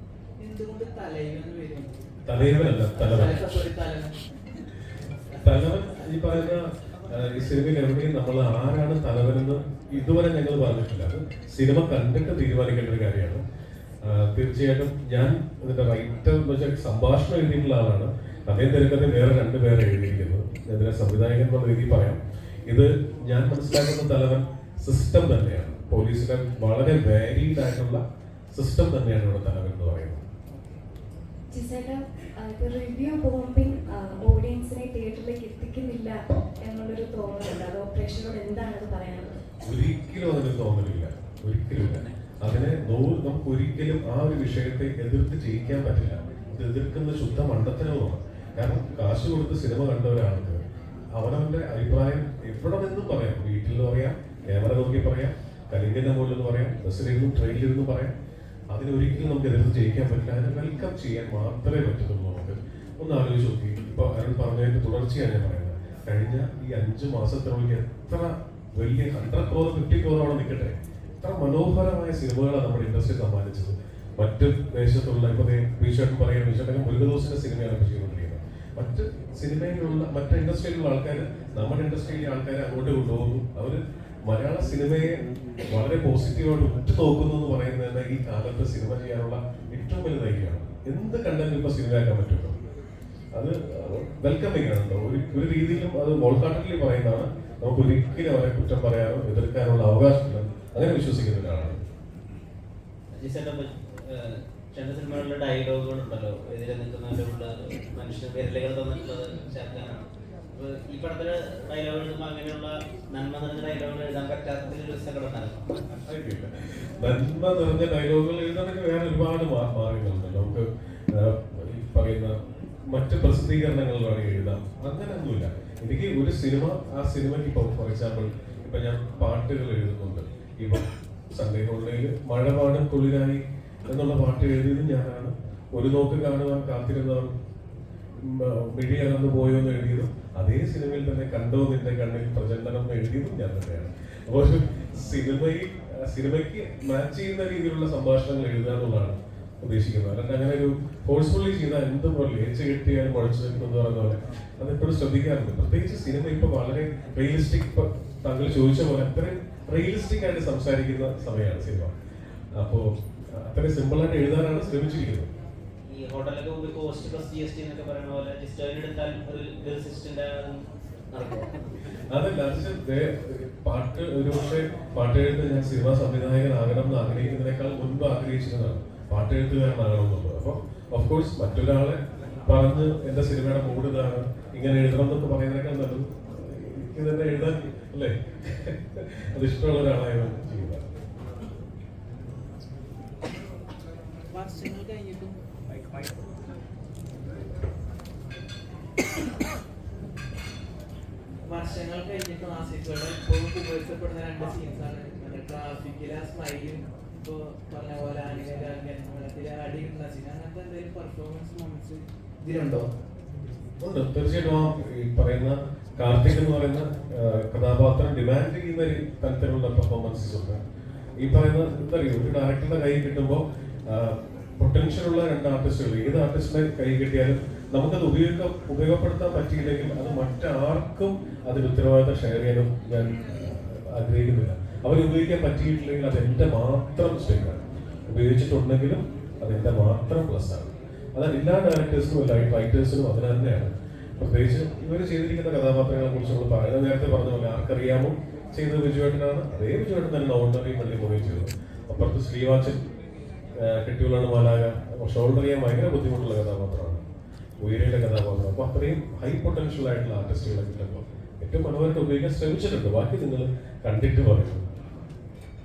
എന്തുകൊണ്ട് തലൈവനല്ല, തലവൻ. തലവൻ ഈ പറയുന്ന ഈ സിനിമയിൽ എവിടെയും നമ്മൾ ആരാണ് തലവനെന്ന് ഇതുവരെ ഞങ്ങൾ പറഞ്ഞിട്ടില്ല. അത് സിനിമ കണ്ടിട്ട് തീരുമാനിക്കേണ്ട ഒരു കാര്യമാണ്. തീർച്ചയായിട്ടും ഞാൻ ഇതിന്റെ റൈറ്റർ എന്ന് വെച്ചാൽ സംഭാഷണം എഴുതിയിട്ടുള്ള ആളാണ്. അതേ തിരക്കഥ വേറെ 2 പേരെ എഴുതിയിരിക്കുന്നത്. ഇതിനെ സംവിധായകൻ എന്നുള്ള രീതിയിൽ പറയാം. ഇത് ഞാൻ മനസ്സിലാക്കുന്ന തലവൻ സിസ്റ്റം തന്നെയാണ്. പോലീസിലെ വളരെ വാരീഡ് ആയിട്ടുള്ള സിസ്റ്റം തന്നെയാണ് ഇവിടെ തലവൻ എന്ന് പറയുന്നത്. റിവ്യൂ പോകുമ്പോൾ ഓഡിയൻസിനെ തിയേറ്ററിലേക്ക് എത്തിക്കുന്നില്ല എന്നുള്ളൊരു തോന്നലുണ്ട്. അത് ഓപ്പറേഷനോട് എന്താണ് അത് പറയാനുള്ളത്? ഒരിക്കലും അതിന് തോന്നലില്ല, ഒരിക്കലും. അതിനെ നമുക്ക് ഒരിക്കലും ആ ഒരു വിഷയത്തെ എതിർത്ത് ജയിക്കാൻ പറ്റില്ല. ഇത് എതിർക്കുന്ന ശുദ്ധ മണ്ടത്തരവുമാണ്. കാരണം കാശ് കൊടുത്ത് സിനിമ കണ്ട ഒരാൾക്ക് അവനവന്റെ അഭിപ്രായം എവിടെ നിന്നും പറയാം. വീട്ടിൽ നിന്ന് പറയാം, ക്യാമറ നോക്കി പറയാം, കലിംഗന്റെ മുകളിൽ നിന്ന് പറയാം, ബസ്സിലിരുന്നും ട്രെയിനിലിരുന്ന് പറയാം. അതിനൊരിക്കലും നമുക്ക് എതിർത്ത് ജയിക്കാൻ പറ്റില്ല. അതിനെ വെൽക്കം ചെയ്യാൻ മാത്രമേ പറ്റുള്ളൂ. നമുക്ക് ഒന്ന് ആലോചിച്ച് നോക്കി. ഇപ്പൊ അരുൺ പറഞ്ഞതിന്റെ തുടർച്ചയാണ് ഞാൻ പറയുന്നത്. കഴിഞ്ഞ ഈ 5 മാസത്തിനുള്ളിൽ എത്ര വലിയ 100 crore 50 crore അവിടെ നിൽക്കട്ടെ, എത്ര മനോഹരമായ സിനിമകളാണ് നമ്മുടെ ഇൻഡസ്ട്രി സമ്മാനിച്ചത്. മറ്റ് ദേശത്തുള്ള ഇപ്പൊ ബീച്ചേട്ടൻ പറയുന്ന ബീച്ചേട്ടൻ മുരുകദോസിന്റെ സിനിമയാണ് ചെയ്തുകൊണ്ടിരിക്കുന്നത്. മറ്റ് സിനിമയിലുള്ള മറ്റ് ഇൻഡസ്ട്രിയിലുള്ള ആൾക്കാർ നമ്മുടെ ഇൻഡസ്ട്രിയിലെ ആൾക്കാരെ അങ്ങോട്ട് കൊണ്ടുപോകുന്നു. അവര് മലയാള സിനിമയെ വളരെ പോസിറ്റീവായിട്ട് ഉറ്റുനോക്കുന്നു എന്ന് പറയുന്നത് തന്നെ ഈ കാലത്ത് സിനിമ ചെയ്യാനുള്ള ഏറ്റവും വലിയ ധൈര്യമാണ്. എന്ത് കണ്ടന്റ് ഇപ്പൊ സിനിമയാക്കാൻ പറ്റുമല്ലോ, അത് വെൽക്കമിങ് ആണ്. ഒരു രീതിയിലും അത് വോൾക്കാട്ടലി പറയുന്നതാണ്. നമുക്ക് ഒരിക്കലും അവരെ കുറ്റം പറയാനോ എതിർക്കാനുള്ള അവകാശമില്ല. അങ്ങനെ വിശ്വസിക്കുന്ന ഒരാളാണ്. ചില സിനിമകളിലെ ഡയലോഗുകൾ ഉണ്ടല്ലോ, എതിരെ നിൽക്കുന്നവരുടെ മനുഷ്യന് വിരലുകൾ തന്നിട്ടുള്ളത് ചേർക്കാനാണ്. ഈ പടത്തില് ഡയലോഗ് എഴുതുമ്പോൾ അങ്ങനെയുള്ള നന്മ നിറഞ്ഞ ഡയലോഗുകൾ എഴുതാൻ പറ്റാത്തതിൽ ഒരു സങ്കടമാണ്. നന്മ നിറഞ്ഞ ഡയലോഗുകൾ എഴുതാനൊക്കെ വേറെ ഒരുപാട് മാർഗങ്ങളുണ്ട്. നമുക്ക് ഈ പറയുന്ന മറ്റ് പ്രസിദ്ധീകരണങ്ങളിലാണ് എഴുതാം. അങ്ങനെയൊന്നുമില്ല. എനിക്ക് ഒരു സിനിമ, ആ സിനിമയ്ക്ക് ഇപ്പോൾ ഫോർ എക്സാമ്പിൾ ഇപ്പൊ ഞാൻ പാട്ടുകൾ എഴുതുന്നുണ്ട്. ഇപ്പൊ സൺഡേ ഹോളിഡേയിൽ മഴ പാടും കുളിരായി എന്നുള്ള പാട്ട് എഴുതിയത് ഞാനാണ്. ഒരു നോക്ക് കാണുവാൻ കാത്തിരുന്നവർ മിഴിയകന്നു പോയോ എന്ന് എഴുതിയതും അതേ സിനിമയിൽ തന്നെ കണ്ടോ നിന്റെ കണ്ണിൽ പ്രചണ്ഡനം എഴുതിയതും ഞാൻ തന്നെയാണ്. അപ്പോൾ സിനിമയ്ക്ക് മാച്ച് ചെയ്യുന്ന രീതിയിലുള്ള സംഭാഷണങ്ങൾ എഴുതുക എന്നുള്ളതാണ് ഉദ്ദേശിക്കുന്നത്. അല്ലാണ്ട് അങ്ങനെ ഒരു ഫോഴ്സ്ഫുള്ളി ചെയ്താൽ എന്തുപോലെ ഏച്ച് കെട്ടിയാലും മുഴച്ചു നിൽക്കുന്നത് പറയുന്ന പോലെ അതെപ്പോഴും ശ്രദ്ധിക്കാറുണ്ട്. പ്രത്യേകിച്ച് സിനിമ ഇപ്പൊ വളരെ റിയലിസ്റ്റിക്, ഇപ്പൊ താങ്കൾ ചോദിച്ച പോലെ അത്രയും റിയലിസ്റ്റിക് ആയിട്ട് സംസാരിക്കുന്ന സമയമാണ് സിനിമ. അപ്പോ അത്രയും സിമ്പിൾ ആയിട്ട് എഴുതാനാണ് ശ്രമിച്ചിരിക്കുന്നത്. ഈ ഹോട്ടലൊക്കെ മുമ്പ് കോസ്റ്റ് പ്ലസ് GST എന്നൊക്കെ പറയുന്ന പോലെ എടുത്താൽ ഒരു ലിറിസിസ്റ്റിന്റെ അതല്ല, പാട്ട് ഒരു പക്ഷേ പാട്ടെഴുത്ത് ഞാൻ സിനിമാ സംവിധായകനാകണം എന്ന് ആഗ്രഹിക്കുന്നതിനേക്കാൾ മുൻപ് ആഗ്രഹിച്ചിരുന്നതാണ് പാട്ടെഴുത്തുകാരനാകണം എന്നുള്ളത്. അപ്പൊ ഓഫ്കോഴ്സ് മറ്റൊരാളെ പറഞ്ഞ് എന്റെ സിനിമയുടെ മൂഡ് ഇതാണ്, ഇങ്ങനെ എഴുതണം എന്നൊക്കെ പറയുന്നതിനേക്കാൾ നല്ലത് ഇത് തന്നെ എഴുതാൻ അല്ലേ അത് ഇഷ്ടമുള്ള ഒരാളായതാണ് ചെയ്യുക. വർഷങ്ങൾ കഴിഞ്ഞിട്ടും ആസിഫുകളുടെ ഇപ്പോഴും ഉപയോഗിക്കപ്പെടുന്ന 2 സീൻസാണ് ട്രാഫിക്കിലെ ആ സ്മൈലും ഇപ്പൊ പറഞ്ഞ പോലെ വെള്ളത്തിലെ അടി കിട്ടുന്ന സീൻ, അങ്ങനത്തെ എന്തെങ്കിലും പെർഫോമൻസ് മൊമെന്റ്സ് ഇതിലുണ്ടോ? ഉണ്ട്, തീർച്ചയായിട്ടും. ആ ഈ പറയുന്ന കാർത്തിക് എന്ന് പറയുന്ന കഥാപാത്രം ഡിമാൻഡ് ചെയ്യുന്ന ഒരു തരത്തിലുള്ള പെർഫോമൻസസ് ഉണ്ട്. ഈ പറയുന്ന എന്താ പറയുക, ഒരു ഡയറക്ടറുടെ കൈ കിട്ടുമ്പോൾ പൊട്ടൻഷ്യൽ ഉള്ള 2 ആർട്ടിസ്റ്റുകൾ, ഏത് ആർട്ടിസ്റ്റിനെ കൈ കിട്ടിയാലും നമുക്കത് ഉപയോഗപ്പെടുത്താൻ പറ്റിയില്ലെങ്കിൽ അത് മറ്റാർക്കും അതിന് ഉത്തരവാദിത്തം ഷെയർ ചെയ്യാനും ഞാൻ ആഗ്രഹിക്കുന്നില്ല. അവരുപയോഗിക്കാൻ പറ്റിയിട്ടില്ലെങ്കിൽ അത് എൻ്റെ മാത്രം മിസ്റ്റേക്കാണ്. ഉപയോഗിച്ചിട്ടുണ്ടെങ്കിലും അത് എൻ്റെ മാത്രം പ്ലസ് ആണ്. അതാണ് എല്ലാ ഡയറക്ടേഴ്സിനും എല്ലാ റൈറ്റേഴ്സിനും അതിന് തന്നെയാണ്. പ്രത്യേകിച്ച് ഇവർ ചെയ്തിരിക്കുന്ന കഥാപാത്രങ്ങളെ കുറിച്ച് നമ്മൾ പറയുന്നത് നേരത്തെ പറഞ്ഞ പോലെ ആർക്കറിയാമോ ചെയ്തത് വിജുവേട്ടനാണ്. അതേ വിജുവേട്ടൻ തന്നെ ഓർഡിനറിയും വെള്ളി മൂവിയും ചെയ്തത്. അപ്പുറത്ത് ശ്രീവാച്ചൻ കെട്ടിയുള്ളാണ് മാലാക, ഷോൾഡർ ചെയ്യാൻ ഭയങ്കര ബുദ്ധിമുട്ടുള്ള കഥാപാത്രമാണ്, ഉയരയിലെ കഥാപാത്രം. അപ്പോൾ അത്രയും ഹൈ പൊട്ടൻഷ്യൽ ആയിട്ടുള്ള ആർട്ടിസ്റ്റുകളെ കിട്ടുമ്പോൾ ഏറ്റവും മനോഹരമായിട്ട് ഉപയോഗിക്കാൻ ശ്രമിച്ചിട്ടുണ്ട്. ബാക്കി നിങ്ങൾ കണ്ടിട്ട് പറയുന്നു.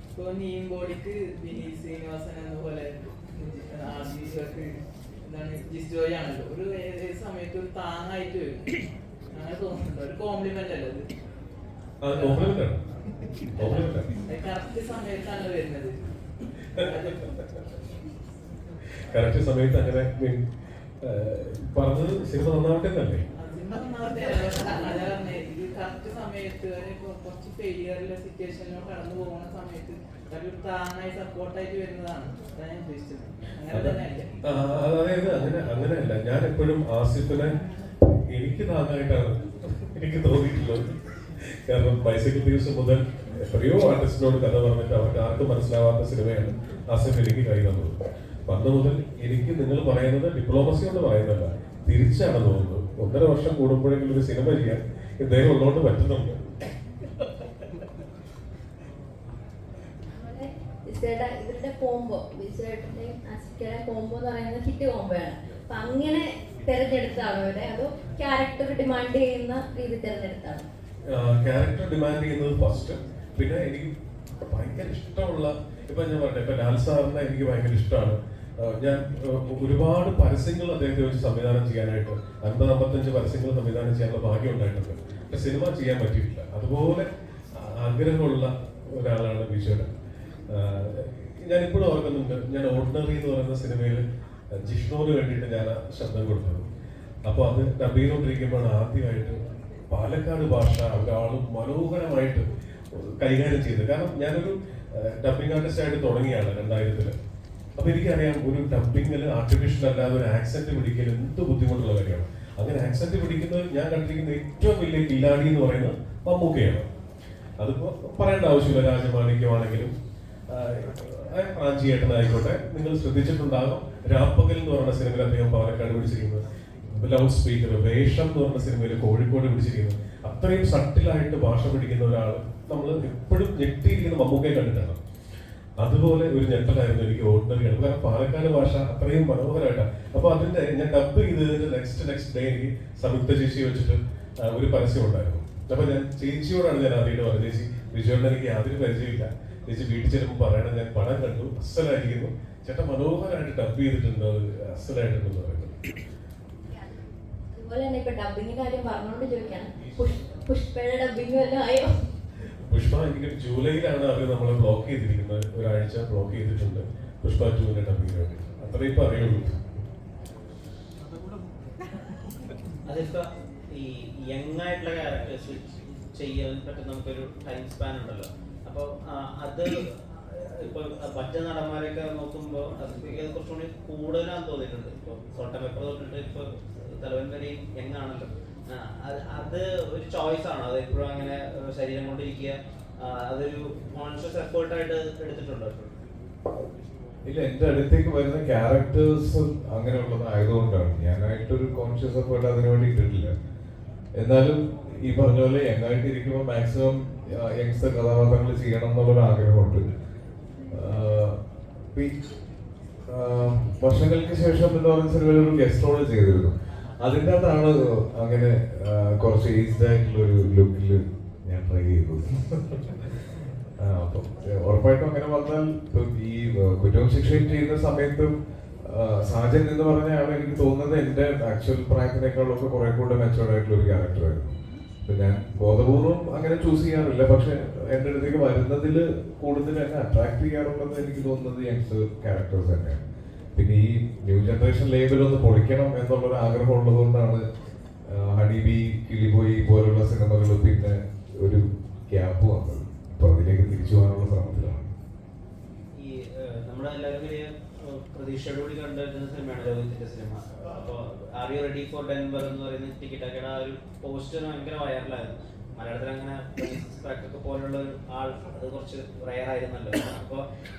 ഇപ്പൊ നീമ്പോടിക്ക് വിനീത് ശ്രീനിവാസൻ എന്ന പോലെ ആശീഷക്ക് എന്താണ് ജിസ്റ്റോയ് ആണല്ലോ, ഒരു ഏത് സമയത്ത് ഒരു താങ്ങായിട്ട് വരും, അങ്ങനെ തോന്നുന്നുണ്ടോ? ഒരു കോംപ്ലിമെന്റ് അല്ലേ കറക്റ്റ് സമയത്താണ് വരുന്നത്. കറക്റ്റ് സമയത്ത് അങ്ങനെ പറഞ്ഞത് സിനിമ നന്നാവട്ടെ എന്നല്ലേ? കറക്റ്റ് സമയത്ത് കുറച്ച് ഫെയിലിയറിലെ സിറ്റുവേഷനിലോ കടന്നു പോകുന്ന സമയത്ത് ഒരു താങ്ങായി സപ്പോർട്ടായിട്ട് വരുന്നതാണ് ഞാൻ ഉദ്ദേശിച്ചത്. അങ്ങനെ തന്നെയല്ലേ? അതായത് അങ്ങനെയല്ല. ഞാൻ എപ്പോഴും ആസിഫിനെ എനിക്ക് താങ്ങായിട്ടാണ് എനിക്ക് തോന്നിയിട്ടുള്ളത്. കാരണം ബൈസൈക്കിൾ ദിവസം മുതൽ എത്രയോ ആർട്ടിസ്റ്റിനോട് കഥ പറഞ്ഞിട്ട് അവർക്ക് ആർക്കും മനസ്സിലാവാത്ത സിനിമയാണ് ആസിഫ് എനിക്ക് കൈ തന്നത്. അന്ന് മുതൽ എനിക്ക് നിങ്ങൾ പറയുന്നത് ഡിപ്ലോമസി കൊണ്ട് പറയുന്നല്ല, തിരിച്ചാണ് തോന്നുന്നത്. 1.5 വർഷം കൂടുമ്പോഴെങ്കിലും ഒരു സിനിമ ചെയ്യാൻ ഇദ്ദേഹം ഉള്ളതുകൊണ്ട് പറ്റുന്നുണ്ട്. ഇവരുടെ കോംബോ, വിജയേട്ടന്റെയും ആസിഫിയുടെ കോംബോ എന്ന് പറയുന്നത് ഹിറ്റ് കോംബോയാണ്. അപ്പൊ അങ്ങനെ തെരഞ്ഞെടുത്താണ് അവരെ, അതോ ക്യാരക്ടർ ഡിമാൻഡ് ചെയ്യുന്ന രീതി തെരഞ്ഞെടുത്താണ്? ക്യാരക്ടർ ഡിമാൻഡ് ചെയ്യുന്നത് ഫസ്റ്റ്. പിന്നെ എനിക്ക് ഭയങ്കര ഇഷ്ടമുള്ള, ഇപ്പൊ ഞാൻ പറഞ്ഞ ഇപ്പൊ ലാൽ സാറിനെ എനിക്ക് ഭയങ്കര ഇഷ്ടമാണ്. ഞാൻ ഒരുപാട് പരസ്യങ്ങൾ അദ്ദേഹത്തെ വെച്ച് സംവിധാനം ചെയ്യാനായിട്ട് 50-55 പരസ്യങ്ങൾ സംവിധാനം ചെയ്യാനുള്ള ഭാഗ്യം ഉണ്ടായിട്ടുണ്ട്. പക്ഷെ സിനിമ ചെയ്യാൻ പറ്റിയിട്ടില്ല. അതുപോലെ ആഗ്രഹമുള്ള ഒരാളാണ് വിജയേട്ടൻ. ഞാനിപ്പോഴും ഓർക്കുന്നുണ്ട്, ഞാൻ ഓർഡിനറി എന്ന് പറയുന്ന സിനിമയിൽ ജിഷ്ണുവിന് വേണ്ടിയിട്ട് ഞാൻ ശബ്ദം കൊടുത്തത്. അപ്പോൾ അത് ഡബ് ചെയ്തുകൊണ്ടിരിക്കുമ്പോൾ ആദ്യമായിട്ട് പാലക്കാട് ഭാഷ ഒരാളും മനോഹരമായിട്ട് കൈകാര്യം ചെയ്തത്. കാരണം ഞാനൊരു ഡബിങ് ആർട്ടിസ്റ്റ് ആയിട്ട് തുടങ്ങിയാണ് 2000-ൽ. അപ്പൊ എനിക്കറിയാം ഒരു ഡബിങ്ങിൽ ആർട്ടിഫിഷ്യൽ അല്ലാതെ ഒരു ആക്സെന്റ് പിടിക്കൽ എന്ത് ബുദ്ധിമുട്ടുള്ള കാര്യമാണ്. അങ്ങനെ ആക്സെന്റ് പിടിക്കുന്നത് ഞാൻ കണ്ടിരിക്കുന്ന ഏറ്റവും വലിയ കില്ലാടി എന്ന് പറയുന്നത് മമ്മൂക്കയാണ്. അതിപ്പോ പറയേണ്ട ആവശ്യമില്ല. രാജമാണിക്യമാണെങ്കിലും പ്രാഞ്ചിയേട്ടനായിക്കോട്ടെ, നിങ്ങൾ ശ്രദ്ധിച്ചിട്ടുണ്ടാകും രാപ്പകൽ എന്ന് പറയുന്ന സിനിമയിൽ അദ്ദേഹം പാലക്കാട് പിടിച്ചിരിക്കുന്നത്, ലൗഡ് സ്പീക്കർ വേഷം എന്ന് പറഞ്ഞ സിനിമയിൽ കോഴിക്കോട് പിടിച്ചിരിക്കുന്നത്. അത്രയും സട്ടിലായിട്ട് ഭാഷ പിടിക്കുന്ന ഒരാൾ നമ്മൾ എപ്പോഴും ഞെട്ടിയിരിക്കുന്ന മമ്മൂക്കയെ കണ്ടിട്ടാണ്. അതുപോലെ ഒരു ഞെട്ടലായിരുന്നു എനിക്ക് ഓർഡിനറി ആണ്. കാരണം പാലക്കാട് ഭാഷ അത്രയും മനോഹരമായിട്ടാണ്. അപ്പൊ അതിന്റെ ഞാൻ ഡബ് ചെയ്തതിന്റെ നെക്സ്റ്റ് ഡേ എനിക്ക് സംയുക്ത ചേച്ചി വെച്ചിട്ട് ഒരു പരസ്യം ഉണ്ടായിരുന്നു. അപ്പൊ ഞാൻ ചേച്ചിയോടാണ് ഞാൻ ആദ്യമായിട്ട് പറഞ്ഞത്, ചേച്ചി വിജയോട് എനിക്ക് യാതൊരു പരിചയമില്ല, ചേച്ചി വീട്ടിൽ ചെല്ലുമ്പോൾ പറയണം, ഞാൻ പടം കണ്ടു, അസലായിരിക്കുന്നു, ചേട്ടൻ മനോഹരമായിട്ട് ഡബ് ചെയ്തിട്ടുണ്ട്, അസലായിട്ടുണ്ടെന്ന് പറയുന്നത്. അതുപോലെ തന്നെ ഇപ്പൊ ഡബിങ്ങിന്റെ കാര്യം പറഞ്ഞോണ്ട് ചോദിക്കാണ്, പുഷ്പയുടെ ഡബിങ് വല്ലതും ആയോ? പുഷ്പ എനിക്ക് ജൂലൈയിലാണ് അവർ നമ്മളെ ബ്ലോക്ക് ചെയ്തിരിക്കുന്നത്, ഒരാഴ്ച ബ്ലോക്ക് ചെയ്തിട്ടുണ്ട് പുഷ്പ 2 ഡബിങ്ങിന് വേണ്ടി. അത്രയും ഇപ്പൊ അറിയുള്ളൂ. അതിപ്പോ ഈ യങ് ആയിട്ടുള്ള ക്യാരക്ടേഴ്സ് ചെയ്യാൻ പറ്റുന്ന നമുക്കൊരു ടൈം സ്പാൻ ഉണ്ടല്ലോ. അപ്പോൾ അത് ഇപ്പൊ മറ്റു നടന്മാരെയൊക്കെ നോക്കുമ്പോൾ അത് കുറച്ചുകൂടി കൂടുതലാന്ന് തോന്നിയിട്ടുണ്ട്. ഇപ്പൊ സോൾട്ട പേപ്പർ തൊട്ടിട്ട് ഇപ്പൊ തലവൻ വരെയും യങ് ആണല്ലോ. അത് ഒരു ചോയ്സ് ആണോ? അത് എപ്പോഴും അങ്ങനെ ശരീരം കൊണ്ടിരിക്കുക, അതൊരു കോൺഷ്യസ് എഫേർട്ടായിട്ട് എടുത്തിട്ടുണ്ടോ? ഇല്ല, എന്റെ അടുത്തേക്ക് വരുന്ന ക്യാരക്ടേഴ്സ് അങ്ങനെയുള്ളത് ആയതുകൊണ്ടാണ്. ഞാനായിട്ടൊരു കോൺഷ്യസ് എഫേർട്ട് അതിനു വേണ്ടി ഇട്ടിട്ടില്ല. എന്നാലും ഈ പറഞ്ഞ പോലെ യങ്ങായിട്ട് ഇരിക്കുമ്പോൾ മാക്സിമം യങ്സ്റ്റർ കഥാപാത്രങ്ങൾ ചെയ്യണം എന്നുള്ളൊരു ആഗ്രഹമുണ്ട്. വർഷങ്ങൾക്ക് ശേഷം എന്ന് പറയുന്ന സിനിമയിൽ ഒരു ഗസ്റ്റ് റോൾ ചെയ്തിരുന്നു. അതിൻ്റെ അകത്താണ് അങ്ങനെ കുറച്ച് ഏജ്ഡ് ആയിട്ടുള്ള ഒരു ലുക്കിൽ ട്രൈ ചെയ്തു. അപ്പം ഉറപ്പായിട്ടും അങ്ങനെ വന്നാൽ ഇപ്പം ഈ കുറ്റവും ശിക്ഷയും ചെയ്യുന്ന സമയത്തും സാജൻ എന്ന് പറഞ്ഞ ആൾ എനിക്ക് തോന്നുന്നത് എൻ്റെ ആക്ച്വൽ പ്രായത്തിനേക്കാളൊക്കെ കുറെ കൂടെ മെച്ചുവേർഡ് ആയിട്ടുള്ള ഒരു ക്യാരക്ടറായിരുന്നു. ഇപ്പം ഞാൻ ബോധപൂർവം അങ്ങനെ ചൂസ് ചെയ്യാറില്ല, പക്ഷെ എൻ്റെ അടുത്തേക്ക് വരുന്നതിൽ കൂടുതൽ എന്നെ അട്രാക്ട് ചെയ്യാറുള്ളത് എനിക്ക് തോന്നുന്നത് യങ്സ്റ്റർ ക്യാരക്ടേഴ്സ് തന്നെയാണ്. പിന്നെ ഈ ന്യൂ ജനറേഷൻ ലേബൽ ഒന്ന് പൊളിക്കണം എന്നുള്ളൊരു ആഗ്രഹം ഉള്ളതുകൊണ്ടാണ് ഹണിബി, കിളിബോയി പോലുള്ള സിനിമകൾ പിന്നെ ഒരു ഗ്യാപ്പ് വന്നത്. അപ്പൊ അതിലേക്ക് തിരിച്ചു പോകാനുള്ള ശ്രമത്തിലാണ്. ഈ നമ്മളെല്ലാവരും വലിയ പ്രതീക്ഷയോടുകൂടി കണ്ടുവരുന്ന സിനിമയാണ് രോഹിത്തിന്റെ സിനിമ. അപ്പോൾ are you ready for Denver എന്ന് പറയുന്ന ടിക്കറ്റൊക്കെയുടെ ആ ഒരു പോസ്റ്റർ ഭയങ്കര വൈറലായിരുന്നു. മലയാളത്തിൽ അങ്ങനെ ഒക്കെ പോലുള്ള ഒരു ആൾ അത് കുറച്ച് റയർ ആയിരുന്നല്ലോ. അപ്പോൾ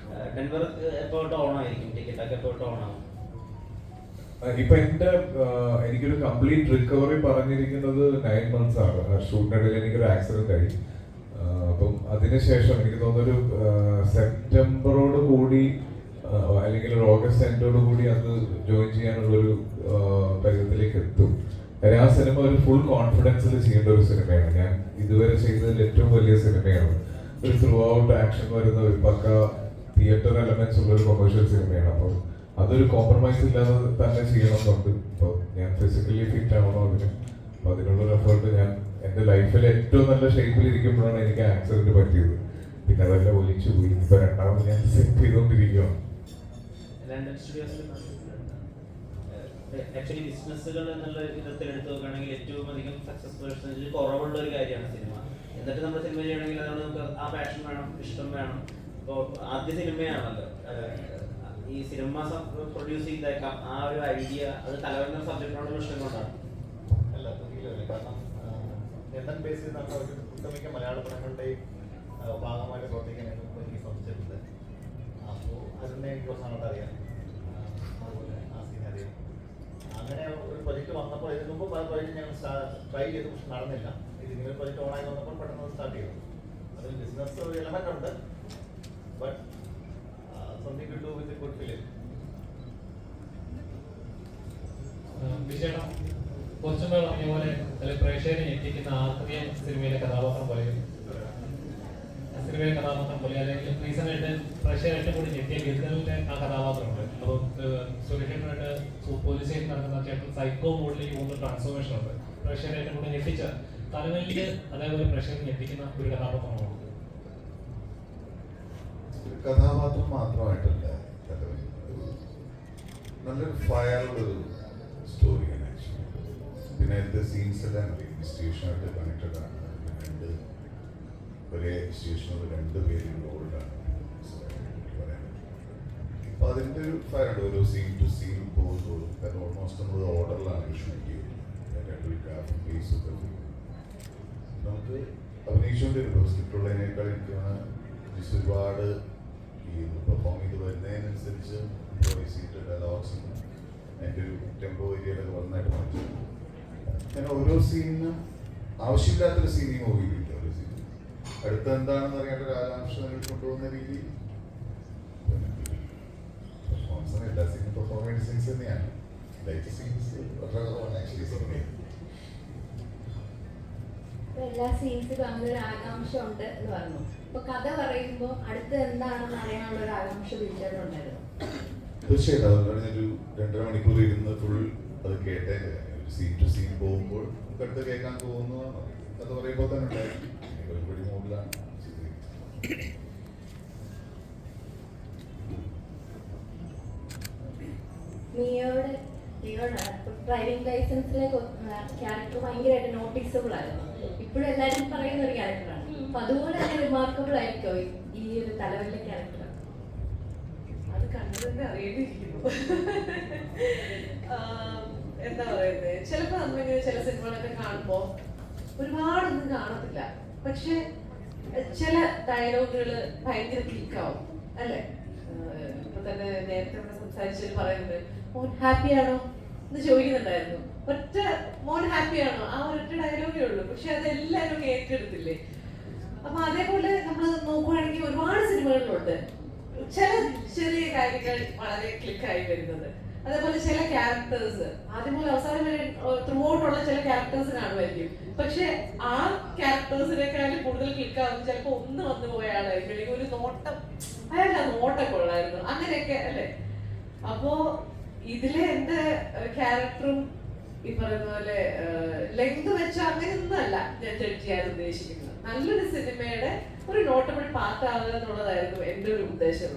ഡെൻവർ എപ്പോൾ ഓണായിരിക്കും, ടിക്കറ്റൊക്കെ എപ്പോൾ ഓണാവും? ഇപ്പൊ എനിക്കൊരു കംപ്ലീറ്റ് റിക്കവറി പറഞ്ഞിരിക്കുന്നത് 9 months ആണ്. ഷൂട്ടിനിടയിൽ എനിക്കൊരു ആക്സിഡന്റ് ആയി. അപ്പം അതിനുശേഷം എനിക്ക് തോന്നുന്നൊരു സെപ്റ്റംബറോട് കൂടി അല്ലെങ്കിൽ ഒരു ഓഗസ്റ്റ് എൻഡോട് കൂടി അത് ജോയിൻ ചെയ്യാനുള്ളൊരു പരുവത്തിലേക്ക് എത്തും. കാര്യം ആ സിനിമ ഒരു ഫുൾ കോൺഫിഡൻസിൽ ചെയ്യേണ്ട ഒരു സിനിമയാണ്. ഞാൻ ഇതുവരെ ചെയ്തതിൽ ഏറ്റവും വലിയ സിനിമയാണ്. ഒരു ത്രൂ ഔട്ട് ആക്ഷൻ വരുന്ന ഒരു പക്ക തിയേറ്റർ എലമെന്റ്സ് ഉള്ള ഒരു കൊമേഴ്ഷ്യൽ സിനിമയാണ്. അപ്പോൾ അതൊരു കോംപ്രമൈസ് ഇല്ലാതെ തന്നെ ചെയ്യണമെന്നുണ്ട്. ഇപ്പോൾ ഞാൻ ഫിസിക്കലി ഫിറ്റ് ആവണോ അതിന്. അപ്പോൾ അതിനുള്ളൊരു എഫേർട്ട് ഞാൻ എൻ്റെ ലൈഫിൽ ഏറ്റവും നല്ല ഷേപ്പിൽ ഇരിക്കുമ്പോഴാണ് എനിക്ക് ആക്സിഡന്റ് പറ്റിയത്. പിന്നെ അതെല്ലാം ഒലിച്ചു പോയി. ഇപ്പൊ രണ്ടാമത് ഞാൻ സെറ്റ് ചെയ്തുകൊണ്ടിരിക്കുകയാണ്. ലണ്ടൻ സ്റ്റുഡിയോസിൽ ആക്ച്വലി ബിസിനസ്സുകൾ എന്നുള്ള വിധത്തിൽ എടുത്തു നോക്കുകയാണെങ്കിൽ ഏറ്റവും അധികം സക്സസ് പെർസെൻറ്റേജ് കുറവുള്ള ഒരു കാര്യമാണ് സിനിമ. എന്നിട്ട് നമ്മൾ സിനിമ ചെയ്യണമെങ്കിൽ അതാണ് നമുക്ക് ആ പാഷൻ വേണം, ഇഷ്ടം വേണം. ഇപ്പോൾ ആദ്യ സിനിമയാണല്ലോ ഈ സിനിമ പ്രൊഡ്യൂസ് ചെയ്തേക്കാം. ആ ഒരു ഐഡിയ അത് തലവന്ന സബ്ജക്റ്റിനോടുള്ള ഇഷ്ടം കൊണ്ടാണ്. അല്ല, കാരണം ലണ്ടൻ ബേസ് ചെയ്ത് നടന്ന ഒരു ഒട്ടുമിക്ക മലയാള പടങ്ങളുടെയും ഭാഗമായിട്ട് പ്രവർത്തിക്കാൻ എനിക്ക് ശ്രമിച്ചിട്ടുണ്ട്. അപ്പോൾ അതിനെ എനിക്ക് കുറച്ച് നാളത്തെ അറിയാം, അതുപോലെ ആസിനെ അറിയാം. അങ്ങനെ ഒരു പ്രൊജക്റ്റ് വന്നപ്പോൾ ഇതിന് മുമ്പ് പല പ്രൊജക്റ്റ് ഞങ്ങൾ ട്രൈ ചെയ്തു, പക്ഷെ നടന്നില്ല. ഇത് ഇങ്ങനെ പ്രൊജക്റ്റ് ഓണായി വന്നപ്പോൾ പെട്ടെന്ന് സ്റ്റാർട്ട് ചെയ്തു. അതിൽ ബിസിനസ് ഒരു എലമെന്റ് ഉണ്ട്, but something to do with a good film. വിജയണം കുറച്ചും പേർ പറഞ്ഞ പോലെ പ്രേക്ഷകരെ ഞെട്ടിക്കുന്ന ആത്മീയ സിനിമയിലെ കഥാപാത്രം പോലെ അല്ലെങ്കിൽ റീസണായിട്ട് പ്രേക്ഷകർ ഏറ്റവും കൂടി ഞെട്ടിയ ഗിരിതലിന്റെ ആ കഥാപാത്രമുണ്ട്. അപ്പോൾ സുരേഷേട്ടനായിട്ട് പോലീസ് സ്റ്റേഷൻ നടക്കുന്ന ചേട്ടൻ സൈക്കോ മോഡിലേക്ക് പോകുന്ന ട്രാൻസ്ഫോർമേഷൻ ഉണ്ട്. പ്രേക്ഷകരെ ഏറ്റവും കൂടി ഞെട്ടിച്ച തലവലില് അതേപോലെ പ്രേക്ഷകരെ ഞെട്ടിക്കുന്ന ഒരു കഥാപാത്രമാണ്. കഥാപാത്രം മാത്രമായിട്ടല്ല, നല്ലൊരു ഫയറുള്ളൊരു സ്റ്റോറിയാണ് ആക്ച്വലി. പിന്നെ അതിൻ്റെ സീൻസ് എല്ലാം സ്റ്റേഷനായിട്ട് കണക്റ്റഡ് ആണ്. രണ്ട് ഒരേ സ്റ്റേഷനിൽ 2 പേരും ഓൾഡാണ് പറയാൻ. അപ്പോൾ അതിൻ്റെ ഒരു ഫയറുണ്ട്. ഓരോ സീൻ ടു സീൻ പോകുമ്പോഴും കാരണം ഓൾമോസ്റ്റ് നമ്മൾ ഓർഡറിലാണ് ഷൂട്ട് ചെയ്യുന്നത്. ഒരു ഗ്രാഫിക് ബേസ് ഒക്കെ നമുക്ക് അഭിനയിച്ചുകൊണ്ടിരുന്നു. സ്ക്രിപ്റ്റുള്ളതിനേക്കാൾ എനിക്കാണ് ഒരുപാട് ഈ പെർഫോം ചെയ്ത് വരുന്നതിനനുസരിച്ച് ഡയലോഗ്സും അതിൻ്റെ ഒരു ടെമ്പോ ഏരിയയിലൊക്കെ വന്നായിട്ട് മനസ്സിലാക്കും. ഞാൻ ഓരോ സീനിനും ആവശ്യമില്ലാത്തൊരു സീൻ ഈ മൂവിയിലില്ല. ഓരോ സീനും അടുത്ത എന്താണെന്ന് അറിയാണ്ട് ഒരു ആകാംക്ഷ കൊണ്ടുപോകുന്ന രീതി പെർഫോമൻസ്. എല്ലാ സീനും പെർഫോമൻസ് സീൻസ് തന്നെയാണ്. ലൈറ്റ് സീൻസ് വളരെ കുറവാണ് ആക്ച്വലി സിനിമയിൽ. എല്ലാ സീൻസിലും അങ്ങനെ ഒരു ആകാംക്ഷ ഉണ്ട് എന്ന് പറഞ്ഞു. അപ്പൊ കഥ പറയുമ്പോൾ അടുത്ത് എന്താണെന്ന് അറിയാനുള്ള ഒരു ആകാംക്ഷ വീട്ടിലുണ്ടായിരുന്നു. തീർച്ചയായിട്ടും അതുകൊണ്ടാണ് ഞാനൊരു 2.5 മണിക്കൂർ ഇരുന്ന് ഫുൾ അത് കേട്ടതിൻ്റെ ഒരു സീൻ ടു സീൻ പോകുമ്പോൾ നമുക്ക് അടുത്ത് കേൾക്കാൻ തോന്നുന്നു. അത് പറയുമ്പോൾ തന്നെ ഉണ്ടായിരുന്നു. ഒരുപടി മോഡിലാണ് മിയോയുടെ ഡ്രൈവിംഗ് ലൈസൻസിലെ ക്യാരക്ടർ ഭയങ്കരമായിട്ട് നോട്ടീസബിൾ ആയിരുന്നു. ഇപ്പോഴും എല്ലാവരും പറയുന്ന ഒരു ക്യാരക്ടറാണ്. അപ്പൊ അതുപോലെ തന്നെ റിമാർക്കബിൾ ആയിരിക്കോ ഈ ഒരു തലവലിലെ ക്യാരക്ടർ? അത് കണ്ടു അറിയേണ്ടിയിരിക്കുന്നു. എന്താ പറയുന്നത്, ചിലപ്പോൾ നമ്മളിങ്ങനെ ചില സിനിമകളൊക്കെ കാണുമ്പോൾ ഒരുപാടൊന്നും കാണത്തില്ല, പക്ഷെ ചില ഡയലോഗുകൾ ഭയങ്കര ക്ലിക്കാവും അല്ലേ? ഇപ്പൊ തന്നെ നേരത്തെ ഇവിടെ സംസാരിച്ചത് പറയുന്നത് മോൻ ഹാപ്പിയാണോ എന്ന് ചോദിക്കുന്നുണ്ടായിരുന്നു. ഒറ്റ മോൻ ഹാപ്പിയാണോ ആ ഒരൊറ്റ ഡയലോഗേ ഉള്ളൂ, പക്ഷെ അതെല്ലാവരും ഏറ്റെടുത്തില്ലേ? അപ്പൊ അതേപോലെ നമ്മൾ നോക്കുവാണെങ്കിൽ ഒരുപാട് സിനിമകളിലുണ്ട്. ചില ചെറിയ കാര്യങ്ങൾ വളരെ ക്ലിക്കായി വരുന്നത്. അതേപോലെ ചില ക്യാരക്ടേഴ്സ് ആദ്യം മുതൽ അവസാനം വരെ ത്രൂ ഔട്ടുള്ള ചില ക്യാരക്ടേഴ്സിനാണ് വലിയ, പക്ഷെ ആ ക്യാരക്ടേഴ്സിനേക്കാളും കൂടുതൽ ക്ലിക്കാവുന്നത് ചിലപ്പോൾ ഒന്ന് വന്നു പോയ ആളായിരിക്കും, അല്ലെങ്കിൽ ഒരു നോട്ടം അയാളുടെ നോട്ടൊക്കെ ഉള്ളായിരുന്നു, അങ്ങനെയൊക്കെ അല്ലേ. അപ്പോ ഇതിലെ എന്റെ ക്യാരക്ടറും ഈ പറയുന്ന പോലെ ലെങ്ത് വെച്ച അങ്ങനെയൊന്നും അല്ല ഞാൻ ജഡ്ജ് ചെയ്യാൻ ഉദ്ദേശിക്കുന്നത്. നല്ലൊരു സിനിമയുടെ ഒരു നോട്ടബിൾ പാർട്ടാവുക എന്നുള്ളതായിരുന്നു എൻ്റെ ഒരു ഉദ്ദേശം.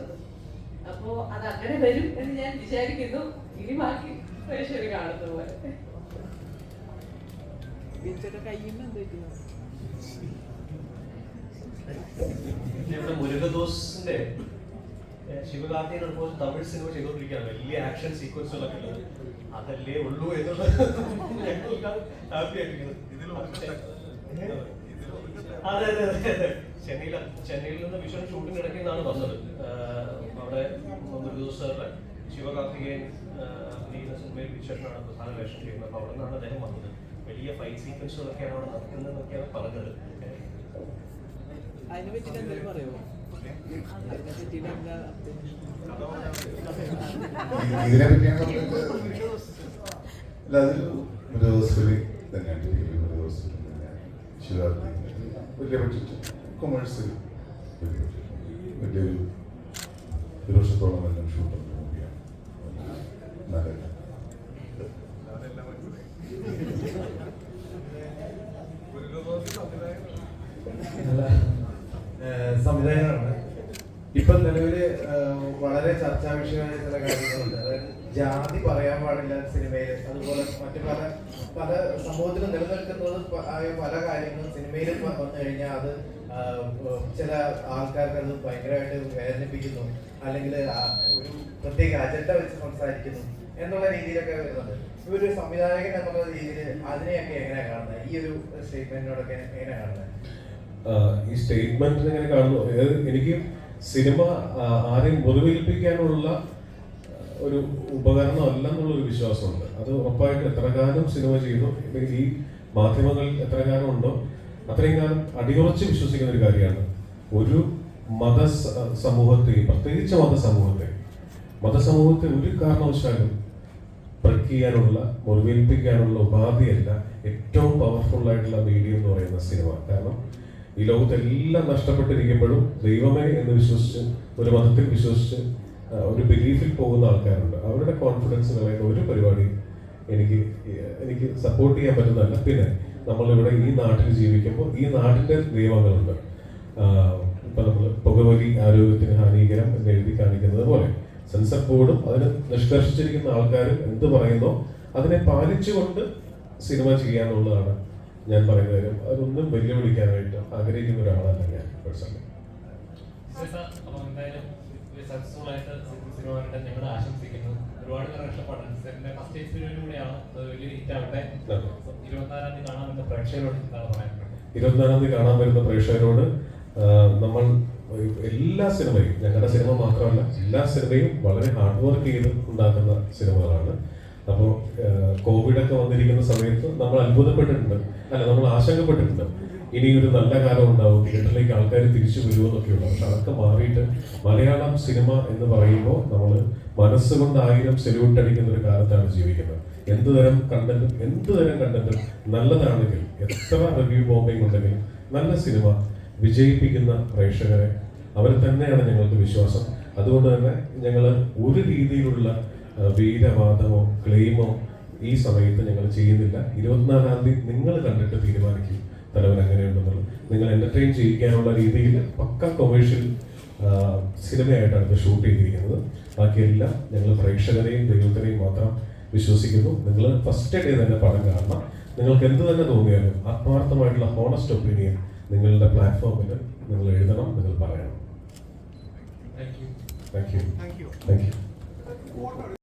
അപ്പോ അത് അങ്ങനെ വരും എന്ന് ഞാൻ വിചാരിക്കുന്നു. ഇനി ബാക്കി പ്രേക്ഷകർ കാണുന്ന പോലെ. ഇവിടെ മുരുകദോസിന്റെ ശിവകാർത്തികനോടൊപ്പം തമിഴ് സിനിമ ചെയ്തുകൊണ്ടിരിക്കുകയാണ്. വലിയ ആക്ഷൻ സീക്വൻസുകളൊക്കെ ഉള്ളത് അതല്ലേ ഉള്ളൂ എന്നുള്ളത് ഹാപ്പി ആയിട്ടിരിക്കുന്നത്. അതെ അതെ അതെ അതെ, ചെന്നൈയിൽ നിന്ന് വിഷ്വൽ ഷൂട്ടിംഗ് ഇടയ്ക്കെന്നാണ് വന്നത്. അവിടെ മുരുകദോസ് സാറിന്റെ ശിവകാർത്തികേയൻ സിനിമയിൽ വിച്ചേട്ടനാണ് പ്രധാന വേഷം ചെയ്യുന്നത്. അപ്പോൾ അവിടെ നിന്നാണ് അദ്ദേഹം വന്നത്. വലിയ ഫൈറ്റ് സീക്വൻസുകളൊക്കെയാണ് അവിടെ നടക്കുന്നതെന്നൊക്കെയാണ് പറഞ്ഞത്. അതിനെ പറ്റിയിട്ട് എന്തെങ്കിലും പറയുമോ? ഇതിനെ പറ്റിയാണ് അല്ല, അതൊരു ദിവസത്തിൽ തന്നെയാണ് ശിവരാത്രി വലിയ ബഡ്ജറ്റ് കൊമേഴ്സ്യൽ വലിയൊരു ഒരു വർഷത്തോളം എല്ലാം ഷൂട്ട് ചെയ്ത മൂവിയാണ്. നല്ല സംവിധായകനാണ്. ഇപ്പൊ നിലവില് വളരെ ചർച്ചാ വിഷയമായ ചില കാര്യങ്ങളുണ്ട്. അതായത് ജാതി പറയാൻ പാടില്ല സിനിമയിൽ, അതുപോലെ മറ്റു പല പല സമൂഹത്തിലും നിലനിൽക്കുന്നത് ആയ പല കാര്യങ്ങളും സിനിമയിൽ വന്നു കഴിഞ്ഞാൽ അത് ചില ആൾക്കാർക്ക് അത് ഭയങ്കരമായിട്ട് വേദനിപ്പിക്കുന്നു, അല്ലെങ്കിൽ ഒരു പ്രത്യേക അജണ്ട വെച്ച് സംസാരിക്കുന്നു എന്നുള്ള രീതിയിലൊക്കെ വരുന്നുണ്ട്. ഒരു സംവിധായകൻ എന്നുള്ള രീതിയിൽ അതിനെയൊക്കെ എങ്ങനെയാണ് കാണുന്നത്? ഈ ഒരു സ്റ്റേറ്റ്മെന്റിനോടൊക്കെ എങ്ങനെയാണ് കാണുന്നത്? ഈ സ്റ്റേറ്റ്മെന്റ് എങ്ങനെ കാണുന്നു? എനിക്ക് സിനിമ ആരെയും മുറിവേൽപ്പിക്കാനുള്ള ഒരു ഉപകരണം അല്ല എന്നുള്ളൊരു വിശ്വാസമുണ്ട്. അത് ഉറപ്പായിട്ട് എത്ര കാലം സിനിമ ചെയ്തു, ഈ മാധ്യമങ്ങൾ എത്ര കാലം ഉണ്ടോ അത്രയും കാലം അടിയുറച്ച് വിശ്വസിക്കുന്ന ഒരു കാര്യമാണ്. ഒരു സമൂഹത്തെയും പ്രത്യേകിച്ച് മതസമൂഹത്തെ ഒരു കാരണവശാലും ബ്രേക്ക് ചെയ്യാനുള്ള, മുറിവേൽപ്പിക്കാനുള്ള ഉപാധിയല്ല ഏറ്റവും പവർഫുൾ ആയിട്ടുള്ള മീഡിയം എന്ന് പറയുന്ന സിനിമ. കാരണം ഈ ലോകത്തെല്ലാം നഷ്ടപ്പെട്ടിരിക്കുമ്പോഴും ദൈവമേ എന്ന് വിശ്വസിച്ച്, ഒരു മതത്തിൽ വിശ്വസിച്ച്, ഒരു ബിലീഫിൽ പോകുന്ന ആൾക്കാരുണ്ട്. അവരുടെ കോൺഫിഡൻസ് കളയുന്ന ഒരു പരിപാടി എനിക്ക് സപ്പോർട്ട് ചെയ്യാൻ പറ്റുന്നതല്ല. പിന്നെ നമ്മളിവിടെ ഈ നാട്ടിൽ ജീവിക്കുമ്പോൾ ഈ നാട്ടിൻ്റെ നിയമങ്ങളുണ്ട്. ഇപ്പൊ നമ്മൾ പുകവലി ആരോഗ്യത്തിന് ഹാനികരം എന്ന് എഴുതി കാണിക്കുന്നത് പോലെ സെൻസർ ബോർഡും അതിന് നിഷ്കർഷിച്ചിരിക്കുന്ന ആൾക്കാരും എന്ത് പറയുന്നോ അതിനെ പാലിച്ചുകൊണ്ട് സിനിമ ചെയ്യാന്നുള്ളതാണ് ഞാൻ പറയുന്ന കാര്യം. അതൊന്നും വെല്ലുവിളിക്കാനായിട്ട് ആഗ്രഹിക്കുന്ന ഒരാളല്ല ഞാൻ പേഴ്സണലി. എന്തായാലും സക്സസ്ഫുൾ ആയിട്ട് സിനിമ കണ്ടിട്ട് ഞങ്ങൾ ആശംസിക്കുന്നു. ഒരുപാട് പേർ ഇഷ്ടപ്പെടുന്നു. സെറ്റിന്റെ ഫസ്റ്റ് എക്സ്പീരിയൻസ് കൂടിയാണ്, വലിയ ഹിറ്റ് ആവട്ടെ. 24-ാം തീയതി കാണാൻ വരുന്ന പ്രേക്ഷകരോട് എന്താണ് പറയാനുള്ളത്? 24-ാം തീയതി കാണാൻ വരുന്ന പ്രേക്ഷകരോട് നമ്മൾ എല്ലാ സിനിമയും, ഞങ്ങളുടെ സിനിമ മാത്രമല്ല എല്ലാ സിനിമയും വളരെ ഹാർഡ് വർക്ക് ചെയ്ത് ഉണ്ടാക്കുന്ന സിനിമകളാണ്. അപ്പോൾ കോവിഡൊക്കെ വന്നിരിക്കുന്ന സമയത്ത് നമ്മൾ അത്ഭുതപ്പെട്ടിട്ടുണ്ട്, നമ്മൾ ആശങ്കപ്പെട്ടിട്ടുണ്ട് ഇനിയൊരു നല്ല കാലം ഉണ്ടാവും, തിയേറ്ററിലേക്ക് ആൾക്കാർ തിരിച്ചു വരുമെന്നൊക്കെയുള്ളൂ. പക്ഷെ അതൊക്കെ മാറിയിട്ട് മലയാളം സിനിമ എന്ന് പറയുമ്പോൾ നമ്മൾ മനസ്സുകൊണ്ട് 1000 സെല്യൂട്ട് അടിക്കുന്ന ഒരു കാലത്താണ് ജീവിക്കുന്നത്. എന്തുതരം കണ്ടന്റും നല്ലതാണെങ്കിൽ, എത്ര റിവ്യൂ ബോംബിംഗ് ഉണ്ടെങ്കിലും നല്ല സിനിമ വിജയിപ്പിക്കുന്ന പ്രേക്ഷകരെ അവർ തന്നെയാണ് ഞങ്ങൾക്ക് വിശ്വാസം. അതുകൊണ്ട് തന്നെ ഞങ്ങൾ ഒരു രീതിയിലുള്ള വീരവാദമോ ക്ലെയിമോ ഈ സമയത്ത് ഞങ്ങൾ ചെയ്യുന്നില്ല. 24-ാം തീയതി നിങ്ങൾ കണ്ടിട്ട് തീരുമാനിക്കും തലവൻ എങ്ങനെയുണ്ടെന്നുള്ളത്. നിങ്ങൾ എന്റർടൈൻ ചെയ്യിക്കാനുള്ള രീതിയിൽ പക്ക കൊമേഴ്ഷ്യൽ സിനിമയായിട്ടാണ് ഇത് ഷൂട്ട് ചെയ്തിരിക്കുന്നത്. ബാക്കിയെല്ലാം ഞങ്ങൾ പ്രേക്ഷകരെയും ദൈവത്തിനെയും മാത്രം വിശ്വസിക്കുന്നു. നിങ്ങൾ ഫസ്റ്റ് ഡേ തന്നെ പടം കാണണം. നിങ്ങൾക്ക് എന്ത് തന്നെ തോന്നിയാലും ആത്മാർത്ഥമായിട്ടുള്ള ഹോണസ്റ്റ് ഒപ്പീനിയൻ നിങ്ങളുടെ പ്ലാറ്റ്ഫോമിൽ നിങ്ങൾ എഴുതണം, നിങ്ങൾ പറയണം. Thank you.